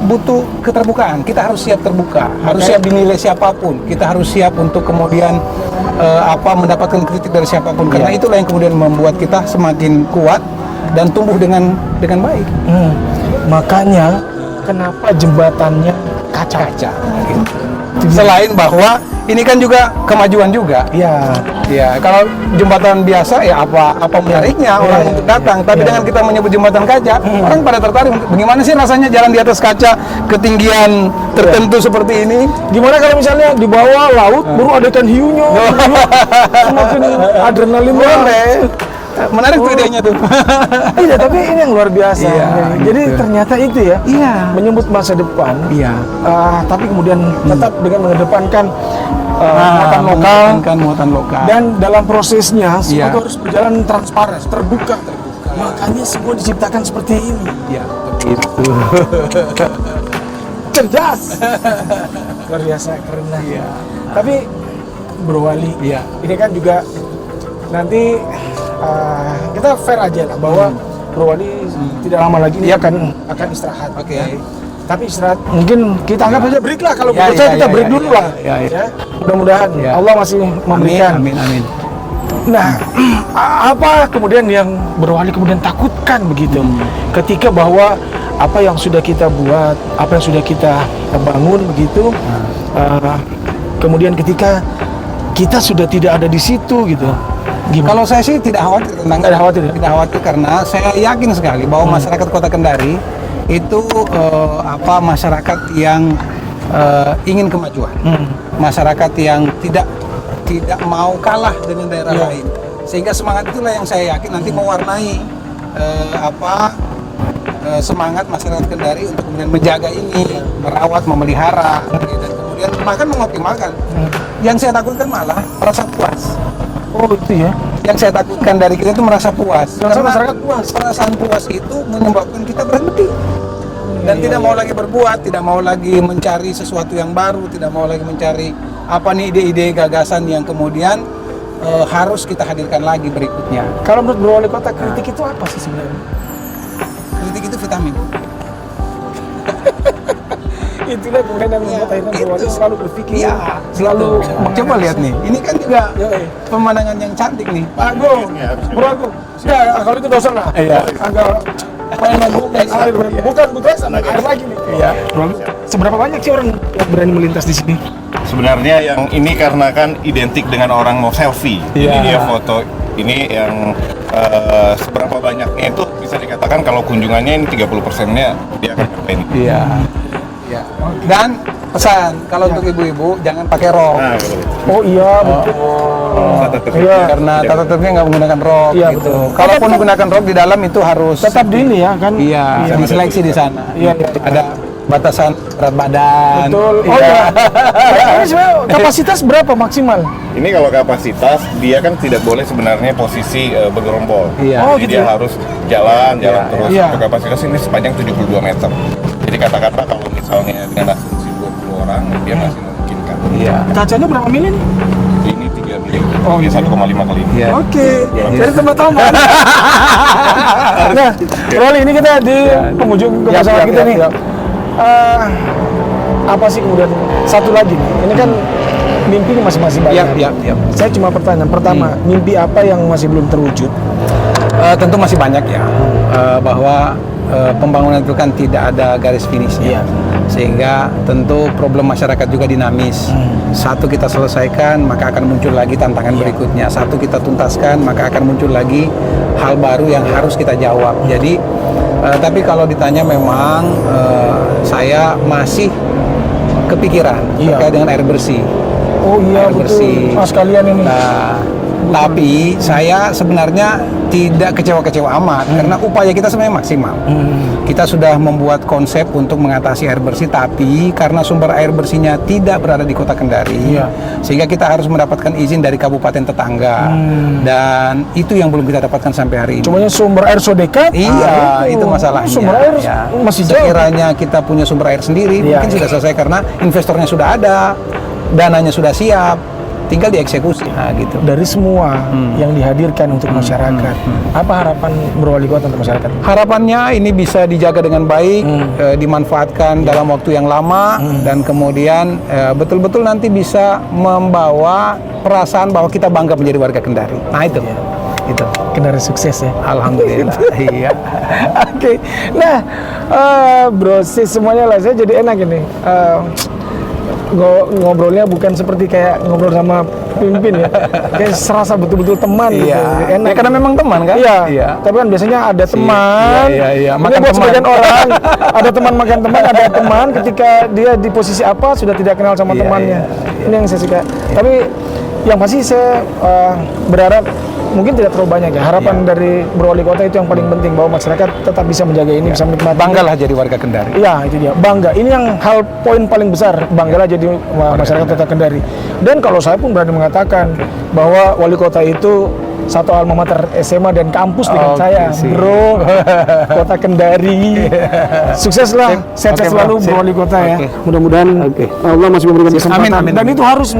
butuh keterbukaan. Kita harus siap terbuka, harus siap dinilai siapapun. Kita harus siap untuk kemudian mendapatkan kritik dari siapapun. Karena itulah yang kemudian membuat kita semakin kuat dan tumbuh dengan baik. Makanya kenapa jembatannya kaca? Gitu. Selain bahwa ini kan juga kemajuan juga. Iya. Ya, kalau jembatan biasa ya apa menariknya orang untuk datang, tapi dengan kita menyebut jembatan kaca, orang pada tertarik. Bagaimana sih rasanya jalan di atas kaca ketinggian tertentu seperti ini? Gimana kalau misalnya di bawah laut baru ada ikan hiunya, semakin adrenalin Boleh. Menarik tuh idenya tuh. Iya, tapi ini yang luar biasa. Iya, Jadi gitu. ternyata itu ya, menyebut masa depan. Iya. Tapi kemudian tetap dengan mengedepankan muatan lokal. Dan dalam prosesnya semua itu harus berjalan transparan, terbuka. Makanya semua diciptakan seperti ini. Iya, itu. Cerdas. Luar biasa, keren lah. Iya. Tapi Bro Wali, Iya. ini kan juga nanti kita fair aja lah bahwa Bro Wali tidak lama lagi dia akan istirahat. Oke. Ya. Tapi istirahat mungkin kita anggap aja break lah, kalau Ya, menurut saya ya, kita ya, break ya, dulu ya, lah. ya. Mudah-mudahan Ya. Allah masih memberikan. Amin. Nah, apa kemudian yang Bro Wali kemudian takutkan begitu ketika bahwa apa yang sudah kita buat, apa yang sudah kita bangun begitu, kemudian ketika kita sudah tidak ada di situ gitu. Gimana? Kalau saya sih tidak khawatir tentang Tidak khawatir ya? Tidak khawatir karena saya yakin sekali bahwa masyarakat Kota Kendari itu masyarakat yang ingin kemajuan. Masyarakat yang tidak mau kalah dengan daerah lain. Sehingga semangat itulah yang saya yakin nanti mewarnai semangat masyarakat Kendari untuk kemudian menjaga ini, merawat, memelihara, dan kemudian bahkan mengoptimalkan. Yang saya takutkan malah merasa puas. Oh itu ya. Yang saya takutkan dari kita itu merasa puas. Merasa Karena masyarakat puas. Perasaan puas itu menyebabkan kita berhenti dan tidak mau lagi berbuat, tidak mau lagi mencari sesuatu yang baru, tidak mau lagi mencari ide-ide gagasan yang kemudian harus kita hadirkan lagi berikutnya. Kalau menurut Bro Wali Kota, kritik itu apa sih sebenarnya? Kritik itu vitamin. Itulah kemudian yang membuat akhirnya Bro Wali selalu berpikir, Selalu coba lihat nih. Ini kan juga pemandangan yang cantik nih. Agung, Bro Agung. Ya, kalau itu dosa lah. Iya. Agak main lagu air, bukan air lagi nih. Iya. Bro, seberapa banyak sih orang yang berani melintas di sini? Sebenarnya yang ini karena kan identik dengan orang mau selfie. Jadi dia foto ini yang seberapa banyaknya itu bisa dikatakan kalau kunjungannya ini 30%-nya dia akan ngapain. Iya. Ya. Dan pesan kalau untuk ibu-ibu jangan pakai rok. Nah, betul. Oh iya, betul. Iya. Karena tata tertibnya nggak menggunakan rok. Iya, gitu. betul. Kalaupun menggunakan rok di dalam itu harus Tetap di ini ya kan? Iya, diseleksi di sana. Iya. Ada batasan berat badan. Betul. Oh Iya. iya. Ini sebenarnya kapasitas berapa maksimal? Ini kalau kapasitas dia kan tidak boleh sebenarnya posisi bergerombol. Iya. Oh, Jadi gitu dia ya? harus jalan terus. Iya. Untuk kapasitas ini sepanjang 72 meter. Jadi kata-kata kalau misalnya dengan asumsi 20 orang dia masih memungkinkan. Iya. Kacanya berapa mili nih? Ini 3 mili. Oh, 1,5 kali. Iya. Oke, jadi teman-teman. Nah, Rolly, ini kita di penghujung kebesaran kita nih. Apa sih kemudian satu lagi nih? Ini kan mimpi ini masih banyak. Iya. Saya cuma pertanyaan pertama, mimpi apa yang masih belum terwujud? Tentu masih banyak ya. Bahwa pembangunan itu kan tidak ada garis finishnya. Sehingga tentu problem masyarakat juga dinamis. Satu kita selesaikan, maka akan muncul lagi tantangan berikutnya. Satu kita tuntaskan, maka akan muncul lagi hal baru yang harus kita jawab. Jadi, tapi kalau ditanya memang saya masih kepikiran terkait dengan air bersih. Oh iya, Air betul. bersih. Mas kalian ini. Nah, tapi saya sebenarnya tidak kecewa-kecewa amat karena upaya kita sebenarnya maksimal. Kita sudah membuat konsep untuk mengatasi air bersih, tapi karena sumber air bersihnya tidak berada di Kota Kendari, sehingga kita harus mendapatkan izin dari kabupaten tetangga, dan itu yang belum kita dapatkan sampai hari ini. Cumanya sumber air so dekat? Iya, itu masalahnya. Sumber air masih jauh. Sekiranya kita punya sumber air sendiri, mungkin sudah selesai karena investornya sudah ada, dananya sudah siap, tinggal dieksekusi. Nah, gitu. Dari semua yang dihadirkan untuk masyarakat, apa harapan Bro Wali Kota untuk masyarakat? Harapannya ini bisa dijaga dengan baik, dimanfaatkan dalam waktu yang lama, dan kemudian betul-betul nanti bisa membawa perasaan bahwa kita bangga menjadi warga Kendari. Nah itu. itu. Kendari sukses ya. Alhamdulillah. Iya. Oke. Nah, bro, semuanya lah saya jadi enak ini. Ngobrolnya bukan seperti kayak ngobrol sama pimpin ya, kayak serasa betul-betul teman gitu. Enak. Ya, karena memang teman kan? Iya. Tapi kan biasanya ada teman. Iya. Makan buat sebagian orang, ada teman makan teman, ada teman ketika dia di posisi apa sudah tidak kenal sama temannya. Ini yang saya suka. Tapi yang pasti saya berharap mungkin tidak terlalu banyak ya. Harapan dari Bro Wali Kota itu yang paling penting, bahwa masyarakat tetap bisa menjaga ini, bisa menikmati. Banggalah jadi warga Kendari. Iya, itu dia. Bangga. Ini yang hal poin paling besar. Banggalah jadi masyarakat Kota Kendari. Dan kalau saya pun berani mengatakan bahwa Wali Kota itu satu alma mater SMA dan kampus dengan saya, bro. Kota Kendari. Sukseslah, sehat selalu Bro Wali Kota ya. Mudah-mudahan Allah masih memberikan kesempatan. Amin. Dan itu harus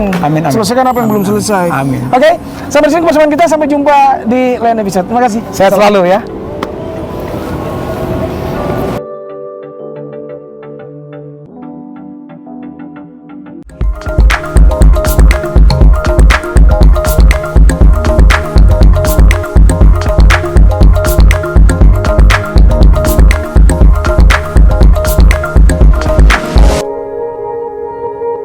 selesaikan apa yang belum selesai. Oke, sampai di sini kebersamaan kita. Sampai jumpa di lain episode. Terima kasih. Sehat selalu ya.